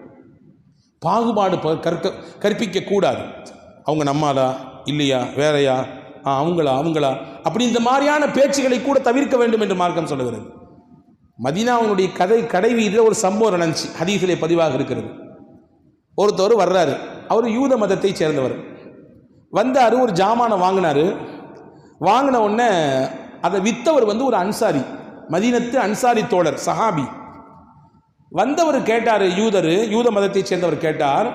பாகுபாடு கற்பிக்க கூடாது. அவங்க நம்மாலா இல்லையா, வேறையா, அவங்களா அப்படி இந்த மாதிரியான பேச்சுகளை கூட தவிர்க்க வேண்டும் என்று மார்க்கம் சொல்லுகிறது. மதீனாவுடைய கடை வீதியில் ஒரு சம்பவம் நடந்துச்சு, ஹதீஸிலே பதிவாக இருக்கிறது. ஒருத்தவர் வர்றாரு, அவர் யூத மதத்தை சேர்ந்தவர். வந்தார், ஒரு ஜாமானை வாங்கினார். வாங்கின உடனே அதை வித்தவர் ஒரு அன்சாரி, மதீனத்து அன்சாரி தோழர், சஹாபி. வந்தவர் கேட்டார், யூத மதத்தை சேர்ந்தவர் கேட்டார்,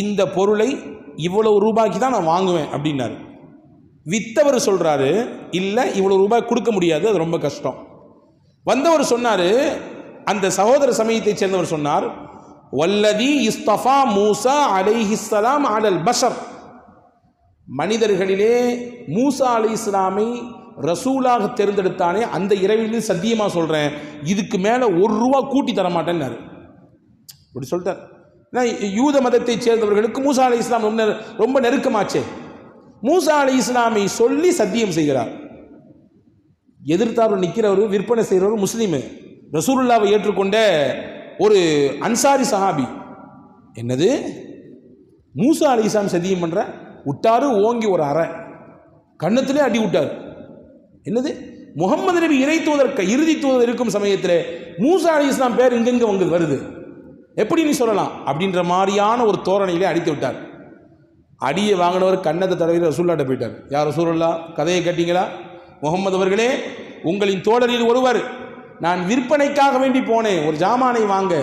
இந்த பொருளை இவ்வளவு ரூபாய்க்கு தான் நான் வாங்குவேன் அப்படின்னாரு. வித்தவர் சொல்கிறாரு, இல்லை இவ்வளோ ரூபாய் கொடுக்க முடியாது, அது ரொம்ப கஷ்டம். வந்தவர் சொன்னார், அந்த சகோதர சமயத்தை சேர்ந்தவர் சொன்னார், வல்லதி இஸ்தஃபா மூசா அலைஹிஸ்ஸலாம் அலல் பஷர், மனிதர்களிலே மூசா அலைஹிஸ்ஸலாமை ரசூலாக தேர்ந்தெடுத்தானே அந்த இறைவனில் சத்தியமாக சொல்கிறேன், இதுக்கு மேலே 1 ரூபா கூட்டி தர மாட்டேன்னாரு. இப்படி சொல்லிட்டார். யூத மதத்தை சேர்ந்தவர்களுக்கு மூசா அலைஹிஸ்ஸலாம் ரொம்ப நெருக்கமாச்சே. மூசா அலைஹிஸ்ஸலாமை சொல்லி சத்தியம் செய்கிறார். எதிர்த்தார் நிற்கிறவர், விற்பனை செய்கிறவர் முஸ்லீமு, ரசூலுல்லாவை ஏற்றுக்கொண்ட ஒரு அன்சாரி சஹாபி, என்னது மூசா அலைஹிஸ்ஸலாம் சத்தியம் பண்ற விட்டாரு, ஓங்கி ஒரு அறை கண்ணத்திலே அடி விட்டார். என்னது முகமது நபி இறை தூதர் இறுதி தூதர் இருக்கும் சமயத்தில் மூசா அலைஹிஸ்ஸலாம் பேர் இங்கெங்க வருது, எப்படி நீ சொல்லலாம் அப்படின்ற மாதிரியான ஒரு தோரணையிலே அடித்து விட்டார். அடியை வாங்கினவர் கண்ணத்தை தடவி ரசூலுல்லாஹ்ட்ட போயிட்டார். யார் ரசூலுல்லாஹ், கதையை கேட்டீங்களா? முகமது அவர்களே, உங்களின் தோழரில் ஒருவர், நான் விற்பனைக்காக வேண்டி போனேன், ஒரு ஜாமானை வாங்க,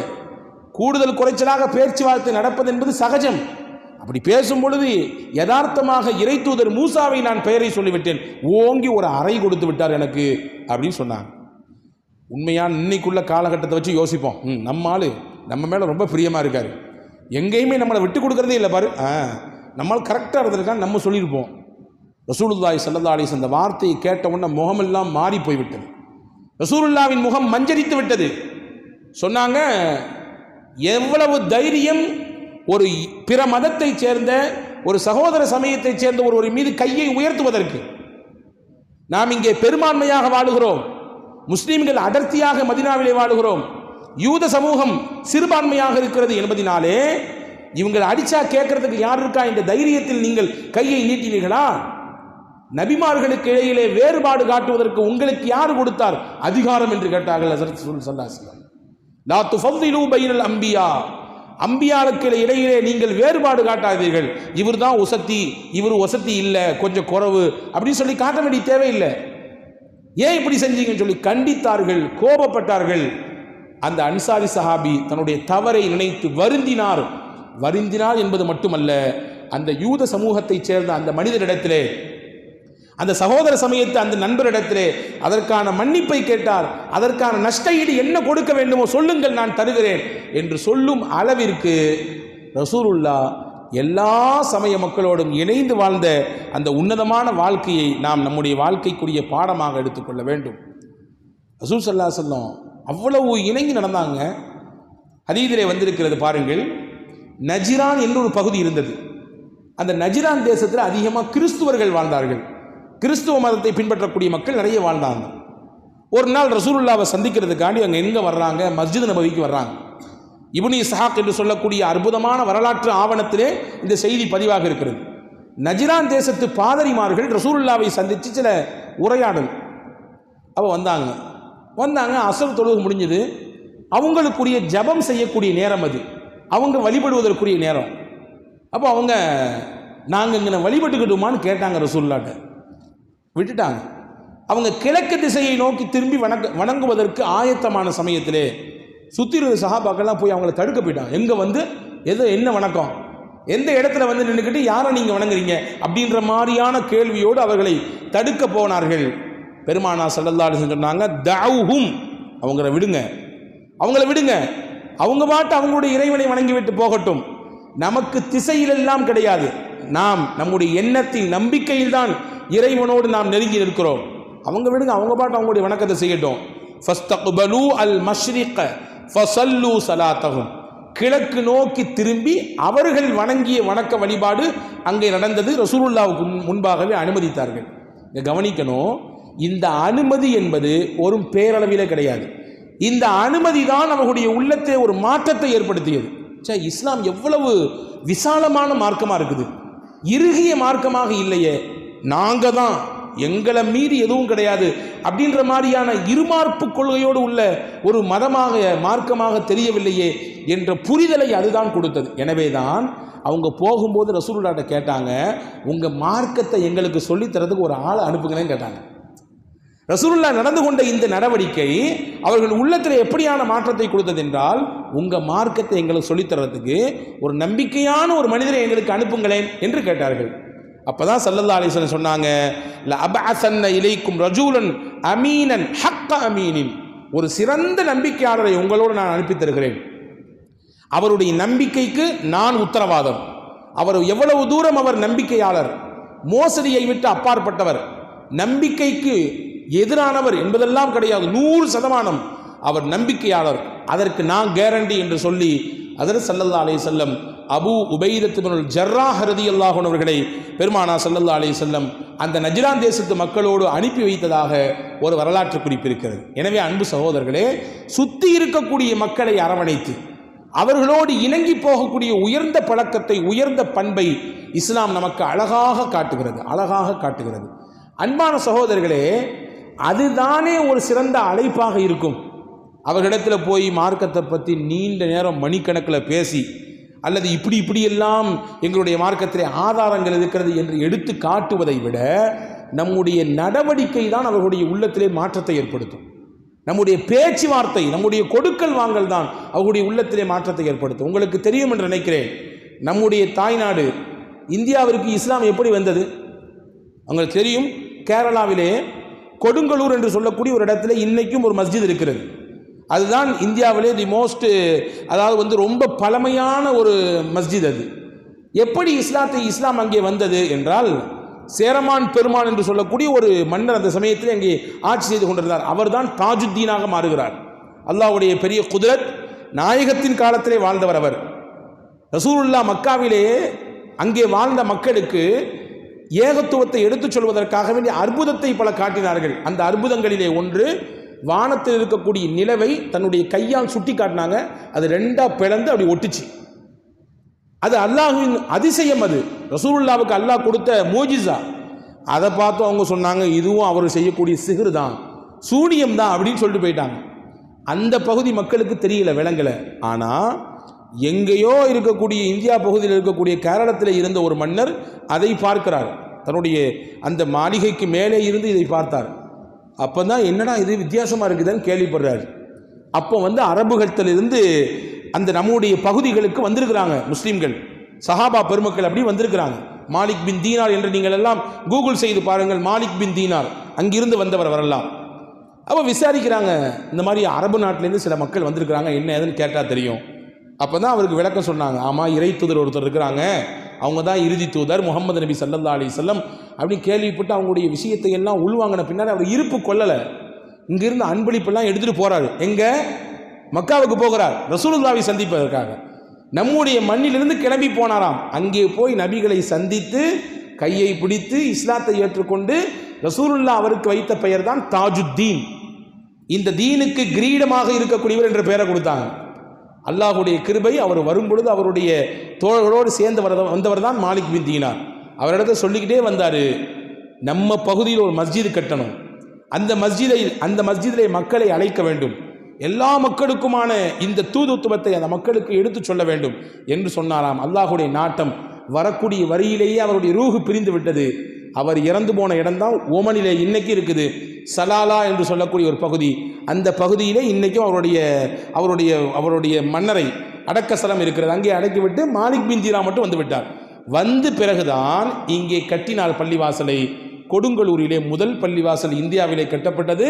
கூடுதல் குறைச்சலாக பேச்சுவார்த்தை நடப்பது என்பது சகஜம். அப்படி பேசும் பொழுது யதார்த்தமாக இறை தூதர் மூசாவை நான் பெயரை சொல்லிவிட்டேன், ஓங்கி ஒரு அறை கொடுத்து விட்டார் எனக்கு அப்படின்னு சொன்னாங்க. உண்மையான இன்னைக்குள்ள காலகட்டத்தை வச்சு யோசிப்போம், நம்ம ஆளு நம்ம மேலே ரொம்ப பிரியமாக இருக்காரு, எங்கேயுமே நம்மளை விட்டு கொடுக்குறதே இல்லை பாரு, நம்மளால் கரெக்டாக இருந்திருக்கான்னு நம்ம சொல்லியிருப்போம். ரசூலுல்லாஹி ஸல்லல்லாஹு அலைஹி வஸல்லம் இந்த வார்த்தையை கேட்ட உடனே முகமெல்லாம் மாறி போய்விட்டது. ரசூலுல்லாஹ்வின் முகம் மஞ்சரித்து விட்டது. சொன்னாங்க, எவ்வளவு தைரியம் ஒரு பிற மதத்தை சேர்ந்த ஒரு சகோதர சமயத்தை சேர்ந்த ஒரு மீது கையை உயர்த்துவதற்கு. நாம் இங்கே பெரும்பான்மையாக வாழுகிறோம், முஸ்லீம்கள் அடர்த்தியாக மதீனாவிலே வாழுகிறோம், யூத சமூகம் சிறுபான்மையாக இருக்கிறது என்பதினாலே இவங்க அடிச்சா கேட்கறதுக்கு யார் இருக்கா என்ற தைரியத்தில் நீங்கள் கையை நீட்டினீர்களா? நபிமார்களுக்கு இடையிலே வேறுபாடு காட்டுவதற்கு உங்களுக்கு யார் கொடுத்தார் அதிகாரம் என்று கேட்டார்கள். ஹஜ்ரத் ஸல்லல்லாஹு அலைஹி வஸல்லம், லா துஃபضிலு பைனல் அம்பியா, அம்பியாளுக்கு இடையிலே நீங்கள் வேறுபாடு காட்டாதீர்கள், இவர் தான் வசதி, இவர் வசதி இல்லை, கொஞ்சம் குறைவு அப்படின்னு சொல்லி காட்ட வேண்டிய தேவையில்லை. ஏன் இப்படி செஞ்சீங்கன்னு சொல்லி கண்டித்தார்கள், கோபப்பட்டார்கள். அந்த அன்சாரி சஹாபி தன்னுடைய தவறை நினைத்து வருந்தினார். வருந்தினார் என்பது மட்டுமல்ல, அந்த யூத சமூகத்தை சேர்ந்த அந்த மனிதரிடத்திலே, அந்த சகோதர சமயத்தை அந்த நண்பரிடத்திலே அதற்கான மன்னிப்பை கேட்டார். அதற்கான நஷ்ட ஈடு என்ன கொடுக்க வேண்டுமோ சொல்லுங்கள், நான் தருகிறேன் என்று சொல்லும் அளவிற்கு ரசூலுல்லாஹ் எல்லா சமய மக்களோடும் இணைந்து வாழ்ந்த அந்த உன்னதமான வாழ்க்கையை நாம் நம்முடைய வாழ்க்கைக்குரிய பாடமாக எடுத்துக்கொள்ள வேண்டும். ரசூல் ஸல்லல்லாஹு அலைஹி வஸல்லம் அவ்வளவு இணங்கி நடந்தாங்க. ஹதீஸிலே வந்திருக்கிறது பாருங்கள், நஜிரான் என்று ஒரு பகுதி இருந்தது. அந்த நஜிரான் தேசத்தில் அதிகமாக கிறிஸ்துவர்கள் வாழ்ந்தார்கள். கிறிஸ்துவ மதத்தை பின்பற்றக்கூடிய மக்கள் நிறைய வாழ்ந்தாங்க. ஒரு நாள் ரசூலுல்லாவை சந்திக்கிறதுக்காண்டி அங்கே எங்கே வர்றாங்க? மஸ்ஜித் நபவிக்கு வர்றாங்க. இப்னு இஸ்ஹாக் என்று சொல்லக்கூடிய அற்புதமான வரலாற்று ஆவணத்திலே இந்த செய்தி பதிவாக இருக்கிறது. நஜிரான் தேசத்து பாதிரிமார்கள் ரசூலுல்லாவை சந்தித்து சில உரையாடல் அவள் வந்தாங்க. அசர் தொழுகை முடிஞ்சது. அவங்களுக்குரிய ஜபம் செய்யக்கூடிய நேரம் அது, அவங்க வழிபடுவதற்குரிய நேரம். அப்போ அவங்க, நாங்கள் இங்கே வழிபட்டுக்கிட்டோமான்னு கேட்டாங்க ரசூலுல்லாஹ்ட்ட. விட்டுட்டாங்க. அவங்க கிழக்கு திசையை நோக்கி திரும்பி வணங்குவதற்கு ஆயத்தமான சமயத்திலே சுற்றி இருந்த சஹாபாக்கள்லாம் போய் அவங்கள தடுக்க போயிட்டாங்க. எங்கே என்ன வணக்கம், எந்த இடத்துல நின்றுக்கிட்டு யாரை நீங்கள் வணங்குறீங்க அப்படின்ற மாதிரியான கேள்வியோடு அவர்களை தடுக்க போனார்கள். பெருமானார் ஸல்லல்லாஹு அலைஹி வஸல்லம் சொன்னாங்க, தஅவுஹும், அவங்கள விடுங்க, அவங்க பாட்டு அவங்களுடைய இறைவனை வணங்கிவிட்டு போகட்டும், நமக்கு திசையிலெல்லாம் கிடையாது, நாம் நம்முடைய எண்ணத்தில் நம்பிக்கையில் தான் இறைவனோடு நாம் நெருங்கி இருக்கிறோம், அவங்க விடுங்க, அவங்க பாட்டு அவங்களுடைய வணக்கத்தை செய்யட்டும். ஃபஸ்தக்பலு அல் மஷ்ரிக ஃபஸல்லு ஸலாத்தஹும், கிழக்கு நோக்கி திரும்பி அவர்கள் வணங்கிய வணக்க வழிபாடு அங்கே நடந்தது. ரசூலுல்லாஹ்வுக்கு முன்பாகவே அனுமதித்தார்கள். இங்கே கவனிக்கணும், இந்த அனுமதி என்பது ஒரு பேரளவிலே கிடையாது. இந்த அனுமதி தான் அவர்களுடைய உள்ளத்தை ஒரு மாற்றத்தை ஏற்படுத்தியது. இஸ்லாம் எவ்வளவு விசாலமான மார்க்கமாக இருக்குது, இறுகிய மார்க்கமாக இல்லையே, நாங்கள் தான், எங்களை மீறி எதுவும் கிடையாது அப்படின்ற மாதிரியான இருமார்ப்பு கொள்கையோடு உள்ள ஒரு மதமாக மார்க்கமாக தெரியவில்லையே என்ற புரிதலை அதுதான் கொடுத்தது. எனவே தான் அவங்க போகும்போது ரசூலுல்லாஹ்ட்ட கேட்டாங்க, உங்கள் மார்க்கத்தை எங்களுக்கு சொல்லித்தரதுக்கு ஒரு ஆளை அனுப்புங்களேன்னு கேட்டாங்க. ரசூலுல்லாஹ் நடந்து கொண்ட இந்த நடவடிக்கை அவர்கள் உள்ளத்தில் எப்படியான மாற்றத்தை கொடுத்தது என்றால், உங்கள் மார்க்கத்தை எங்களுக்கு சொல்லித்தரதுக்கு ஒரு நம்பிக்கையான ஒரு மனிதரை எங்களுக்கு அனுப்புங்களேன் என்று கேட்டார்கள். அப்பதான் ஸல்லல்லாஹு அலைஹி வஸல்லம் சொன்னாங்க, லஅபஅஸன்ன இலைக்கும் ரஜூலன் அமீனன் ஹக்க அமீனின், ஒரு சிறந்த நம்பிக்கையாளரை உங்களோடு நான் அனுப்பி தருகிறேன். அவருடைய நம்பிக்கைக்கு நான் உத்தரவாதம். அவர் எவ்வளவு தூரம் அவர் நம்பிக்கையாளர், மோசடியை விட்டு அப்பாற்பட்டவர், நம்பிக்கைக்கு எதிரானவர் என்பதெல்லாம் கிடையாது, 100% அவர் நம்பிக்கையாளர், அதற்கு நான் கேரண்டி என்று சொல்லி ஹஜ்ரத் ஸல்லல்லாஹு அலைஹி வஸல்லம் அபூ உபைதத் இப்னுல் ஜர்ராஹ் ரலியல்லாஹு அன்ஹு அவர்களை பெருமானார் ஸல்லல்லாஹு அலைஹி வஸல்லம் அந்த நஜ்ரான் தேசத்து மக்களோடு அனுப்பி வைத்ததாக ஒரு வரலாற்று குறிப்பு இருக்கிறது. எனவே அன்பு சகோதரர்களே, சுற்றி இருக்கக்கூடிய மக்களை அரவணைத்து அவர்களோடு இணங்கி போகக்கூடிய உயர்ந்த பழக்கத்தை, உயர்ந்த பண்பை இஸ்லாம் நமக்கு அழகாக காட்டுகிறது. அன்பான சகோதரர்களே, அதுதானே ஒரு சிறந்த அழைப்பாக இருக்கும். அவர்களிடத்தில் போய் மார்க்கத்தை பற்றி நீண்ட நேரம் மணிக்கணக்கில் பேசி, அல்லது இப்படியெல்லாம் எங்களுடைய மார்க்கத்திலே ஆதாரங்கள் இருக்கிறது என்று எடுத்து காட்டுவதை விட நம்முடைய நடவடிக்கை தான் அவர்களுடைய உள்ளத்திலே மாற்றத்தை ஏற்படுத்தும். நம்முடைய பேச்சுவார்த்தை, நம்முடைய கொடுக்கல் வாங்கல் தான் அவர்களுடைய உள்ளத்திலே மாற்றத்தை ஏற்படுத்தும். உங்களுக்கு தெரியும் என்று நினைக்கிறேன், நம்முடைய தாய்நாடு இந்தியாவிற்கு இஸ்லாம் எப்படி வந்தது உங்களுக்கு தெரியும். கேரளாவிலே கொடுங்கலூர் என்று சொல்லக்கூடிய ஒரு இடத்துல இன்னைக்கும் ஒரு மஸ்ஜித் இருக்கிறது. அதுதான் இந்தியாவிலே தி மோஸ்ட், அதாவது ரொம்ப பழமையான ஒரு மஸ்ஜித். அது எப்படி இஸ்லாம் அங்கே வந்தது என்றால், சேரமான் பெருமான் என்று சொல்லக்கூடிய ஒரு மன்னர் அந்த சமயத்தில் அங்கே ஆட்சி செய்து கொண்டிருந்தார். அவர்தான் தாஜுத்தீனாக மாறுகிறார். அல்லாஹ்வுடைய பெரிய குதிரத், நாயகத்தின் காலத்திலே வாழ்ந்தவர் அவர். ரசூலுல்லாஹ் மக்காவிலே அங்கே வாழ்ந்த மக்களுக்கு ஏகத்துவத்தை எடுத்துச் சொல்வதற்காக வேண்டிய அற்புதத்தை பல காட்டினார்கள். அந்த அற்புதங்களிலே ஒன்று, வானத்தில் இருக்கக்கூடிய நிலவை தன்னுடைய கையால் சுட்டி காட்டினாங்க. அது ரெண்டா பிளந்து அப்படி ஒட்டுச்சு. அது அல்லாஹ்வின் அதிசயம். அது ரசூலுல்லாவுக்கு அல்லாஹ் கொடுத்த மோஜிசா. அதை பார்த்து அவங்க சொன்னாங்க, இதுவும் அவர் செய்யக்கூடிய சிஹ்ர் தான், சூனியம் தான் அப்படின்னு சொல்லிட்டு போயிட்டாங்க. அந்த பகுதி மக்களுக்கு தெரியல, விளங்கலை. ஆனால் எங்கேயோ இருக்கக்கூடிய இந்தியா பகுதியில் இருக்கக்கூடிய கேரளத்தில் இருந்த ஒரு மன்னர் அதை பார்க்கிறார். தன்னுடைய அந்த மாளிகைக்கு மேலே இருந்து இதை பார்த்தார். அப்போ தான் என்னடா இது வித்தியாசமாக இருக்குதுன்னு கேள்விப்படுறாரு. அப்போ அரபுகளிலிருந்து அந்த நம்முடைய பகுதிகளுக்கு வந்திருக்கிறாங்க முஸ்லீம்கள், சஹாபா பெருமக்கள் அப்படி வந்திருக்கிறாங்க. மாலிக் பின் தீனார் என்று நீங்கள் எல்லாம் கூகுள் செய்து பாருங்கள். மாலிக் பின் தீனார் அங்கிருந்து வந்தவர் வரலாம். அப்போ விசாரிக்கிறாங்க, இந்த மாதிரி அரபு நாட்டிலேருந்து சில மக்கள் வந்திருக்கிறாங்க, என்ன ஏதுன்னு கேட்டால் தெரியும். அப்போ தான் அவருக்கு விளக்கம் சொன்னாங்க. ஆமாம், இறை தூதர் ஒருத்தர் இருக்கிறாங்க, அவங்க தான் இறுதி தூதர் முகமது நபி ஸல்லல்லாஹு அலைஹி வஸல்லம் அப்படின்னு கேள்விப்பட்டு அவங்களுடைய விஷயத்தை எல்லாம் உள்வாங்கின பின்னாடி அவர் இருப்பு கொள்ளலை. இங்கிருந்து அன்பளிப்பெல்லாம் எடுத்துகிட்டு போகிறாரு. எங்கே? மக்காவுக்கு போகிறார் ரசூலுல்லாவை சந்திப்பதற்காக. நம்முடைய மண்ணிலிருந்து கிளம்பி போனாராம். அங்கே போய் நபிகளை சந்தித்து கையை பிடித்து இஸ்லாத்தை ஏற்றுக்கொண்டு ரசூலுல்லா அவருக்கு வைத்த பெயர் தான் தாஜுத்தீன். இந்த தீனுக்கு கிரீடமாக இருக்கக்கூடியவர் என்ற பெயரை கொடுத்தாங்க. அல்லாஹுடைய கிருபை, அவர் வரும்பொழுது அவருடைய தோழர்களோடு சேர்ந்து வந்தவர் தான் மாலிக் பின் தீனார். அவரிடத்தை சொல்லிக்கிட்டே வந்தார், நம்ம பகுதியில் ஒரு மஸ்ஜித் கட்டணும், அந்த மஸ்ஜிதிலே மக்களை அழைக்க வேண்டும், எல்லா மக்களுக்குமான இந்த தூதுத்துவத்தை அந்த மக்களுக்கு எடுத்து சொல்ல வேண்டும் என்று சொன்னாராம். அல்லாஹுடைய நாட்டம் வரக்கூடிய வரியிலேயே அவருடைய ரூஹு பிரிந்து விட்டது. அவர் இறந்து போன இடம்தான் ஓமனிலே இன்னைக்கு இருக்குது, சலாலா என்று சொல்லக்கூடிய ஒரு பகுதி. அந்த பகுதியிலே இன்னைக்கும் அவருடைய மன்னரை அடக்கஸ்தலம் இருக்கிறது. அங்கே அடக்கிவிட்டு மாலிக் பின் தீனா மட்டும் வந்து விட்டார். வந்து பிறகுதான் இங்கே கட்டினார் பள்ளிவாசலை. கொடுங்கலூரிலே முதல் பள்ளிவாசல் இந்தியாவிலே கட்டப்பட்டது.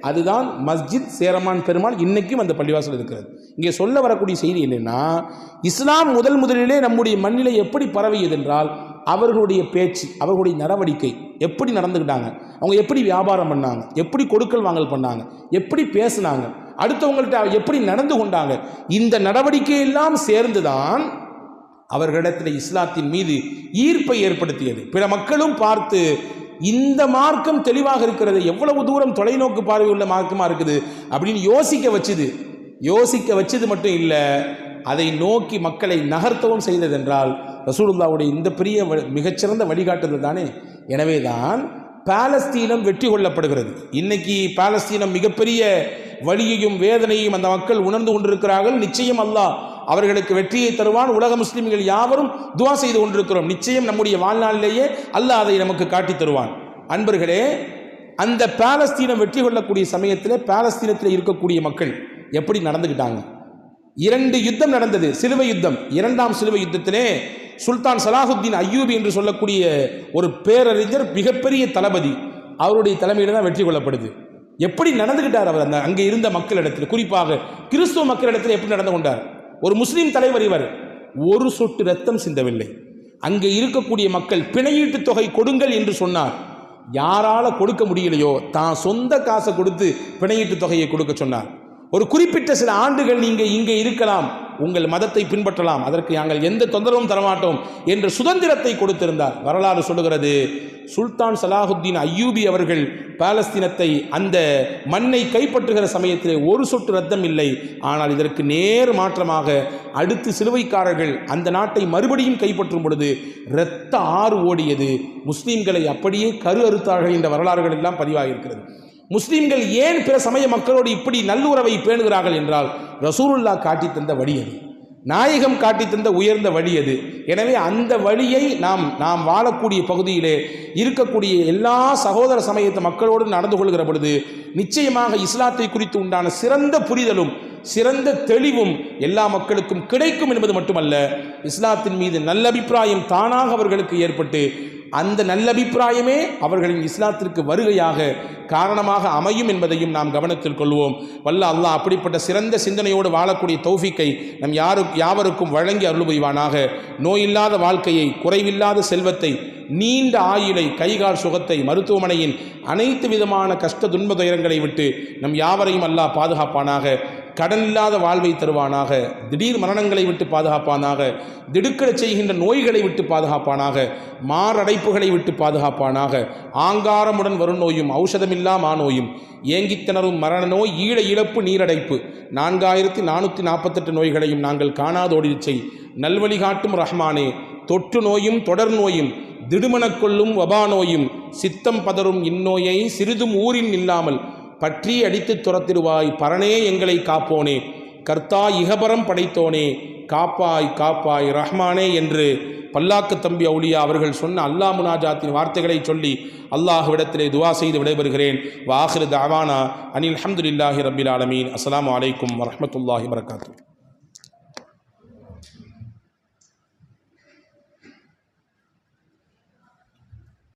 அதுதான் மஸ்ஜித் சேரமான் பெருமாள். இன்னைக்கும் அந்த பள்ளிவாசல் இருக்கிறது. இங்கே சொல்ல வரக்கூடிய செய்தி என்னன்னா, இஸ்லாம் முதலிலே நம்முடைய மண்ணிலே எப்படி பரவியது என்றால், அவர்களுடைய பேச்சு, அவர்களுடைய நடவடிக்கை எப்படி நடந்துக்கிட்டாங்க, அவங்க எப்படி வியாபாரம் பண்ணாங்க, எப்படி கொடுக்கல் வாங்கல் பண்ணாங்க, எப்படி பேசினாங்க, அடுத்தவங்கள்ட்ட எப்படி நடந்து கொண்டாங்க, இந்த நடவடிக்கையெல்லாம் சேர்ந்துதான் அவர்களிடத்தில் இஸ்லாத்தின் மீது ஈர்ப்பை ஏற்படுத்தியது. பிற மக்களும் பார்த்து இந்த மார்க்கம் தெளிவாக இருக்கிறது, எவ்வளவு தூரம் தொலைநோக்கு பார்வை உள்ள மார்க்கமாக இருக்குது அப்படின்னு யோசிக்க வச்சது மட்டும் இல்லை, அதை நோக்கி மக்களை நகர்த்தவும் செய்தது என்றால் ரசூலுல்லாவுடைய இந்த பெரிய மிகச்சிறந்த வழிகாட்டுதல் தானே. எனவே தான் பாலஸ்தீனம் வெற்றி கொள்ளப்படுகிறது. இன்னைக்கு பாலஸ்தீனம் மிகப்பெரிய வலியையும் வேதனையும் அந்த மக்கள் உணர்ந்து கொண்டிருக்கிறார்கள். நிச்சயம் அல்லாஹ் அவர்களுக்கு வெற்றியை தருவான். உலக முஸ்லிம்கள் யாவரும் துவா செய்து கொண்டிருக்கிறோம். நிச்சயம் நம்முடைய வாழ்நாளிலேயே அல்லாஹ் அதை நமக்கு காட்டி தருவான். அன்பர்களே, அந்த பாலஸ்தீனம் வெற்றி கொள்ளக்கூடிய சமயத்தில் பாலஸ்தீனத்தில் இருக்கக்கூடிய மக்கள் எப்படி நடந்துக்கிட்டாங்க? 2 யுத்தம் நடந்தது, சிலுவை யுத்தம். 2ஆம் சிலுவை யுத்தத்திலே சுல்தான் சலாஹுத்தீன் அய்யூபி என்று சொல்லக்கூடிய ஒரு பேரறிஞர், மிகப்பெரிய தளபதி, அவருடைய தலைமையில் தான் வெற்றி கொள்ளப்படுது. எப்படி நடந்துகிட்டார் அவர் அந்த அங்கே இருந்த மக்களிடத்தில், குறிப்பாக கிறிஸ்துவ மக்களிடத்தில் எப்படி நடந்து கொண்டார்? ஒரு முஸ்லீம் தலைவர் இவர். ஒரு சொட்டு ரத்தம் சிந்தவில்லை. அங்கே இருக்கக்கூடிய மக்கள் பிணையீட்டு தொகை கொடுங்கள் என்று சொன்னார். யாரால கொடுக்க முடியலையோ தான் சொந்த காசை கொடுத்து பிணையீட்டு தொகையை கொடுக்க சொன்னார். ஒரு குறிப்பிட்ட சில ஆண்டுகள் நீங்கள் இங்கே இருக்கலாம், உங்கள் மதத்தை பின்பற்றலாம், அதற்கு நாங்கள் எந்த தொந்தரவும் தரமாட்டோம் என்று சுதந்திரத்தை கொடுத்திருந்தார். வரலாறு சொல்லுகிறது, சுல்தான் சலாஹுத்தீன் அய்யூபி அவர்கள் பாலஸ்தீனத்தை அந்த மண்ணை கைப்பற்றுகிற சமயத்திலே ஒரு சொட்டு ரத்தம் இல்லை. ஆனால் இதற்கு நேர் மாற்றமாக அடுத்து சிலுவைக்காரர்கள் அந்த நாட்டை மறுபடியும் கைப்பற்றும் பொழுது இரத்த ஆறு ஓடியது. முஸ்லீம்களை அப்படியே கரு அறுத்தார்கள் என்ற வரலாறுகள் எல்லாம் பதிவாகியிருக்கிறது. முஸ்லீம்கள் ஏன் பிற சமய மக்களோடு இப்படி நல்லுறவை பேணுகிறார்கள் என்றால் ரசூலுல்லாஹ் காட்டி தந்த வழி அது, நாயகம் காட்டி தந்த உயர்ந்த வழி அது. எனவே அந்த வழியை நாம் வாழக்கூடிய பகுதியிலே இருக்கக்கூடிய எல்லா சகோதர சமயத்த மக்களோடு நடந்து கொள்கிற பொழுது நிச்சயமாக இஸ்லாத்தை குறித்து உண்டான சிறந்த புரிதலும் சிறந்த தெளிவும் எல்லா மக்களுக்கும் கிடைக்கும் என்பது மட்டுமல்ல, இஸ்லாத்தின் மீது நல்லபிப்பிராயம் தானாக அவர்களுக்கு ஏற்பட்டு அந்த நல்லபிப்பிராயமே அவர்களின் இஸ்லாத்திற்கு வருகையாக காரணமாக அமையும் என்பதையும் நாம் கவனத்தில் கொள்வோம். வல்ல அல்லாஹ் அப்படிப்பட்ட சிறந்த சிந்தனையோடு வாழக்கூடிய தௌஃபீக்கை நம் யாவருக்கும் வழங்கி அருள் புரிவானாக. நோயில்லாத வாழ்க்கையை, குறைவில்லாத செல்வத்தை, நீண்ட ஆயுளை, கைகால் சுகத்தை, மருத்துவமனையின் அனைத்து விதமான கஷ்ட துன்ப துயரங்களை விட்டு நம் யாவரையும் அல்லாஹ் பாதுகாப்பானாக. கடன் இல்லாத வாழ்வை தருவானாக. திடீர் மரணங்களை விட்டு பாதுகாப்பானாக. திடுக்கிடச் செய்கின்ற நோய்களை விட்டு பாதுகாப்பானாக. மாரடைப்புகளை விட்டு பாதுகாப்பானாக. ஆங்காரமுடன் வரும் நோயும் ஔஷதமில்லா மாநோயும், ஏங்கித்திணறும் மரண நோய், ஈழ இழப்பு, நீரடைப்பு, 4448 நோய்களையும் நாங்கள் காணாதோடிச் செய். நல்வழி காட்டும் ரஹ்மானே, தொற்று நோயும் தொடர் நோயும், திடுமனக் கொள்ளும் வபா நோயும், சித்தம் பதறும் இந்நோயை சிறிதும் ஊரில் இல்லாமல் பற்றி அடித்து துரத்திடுவாய். பரனே எங்களை காப்போனே, கர்த்தா இகபரம் படைத்தோனே, காப்பாய் காப்பாய் ரஹ்மானே என்று பல்லாக்கு தம்பி அவுலியா அவர்கள் சொன்ன அல்லாஹ் முனாஜாத்தின் வார்த்தைகளை சொல்லி அல்லாஹ்விடத்திலே துவா செய்து விடைபெறுகிறேன். வாஹிரு தஅவானா அனில் ஹம்துலில்லாஹி ரப்பில் ஆலமீன். அஸ்ஸலாமு அலைக்கும் வரஹ்மத்துல்லாஹி வபரகாத்துஹு.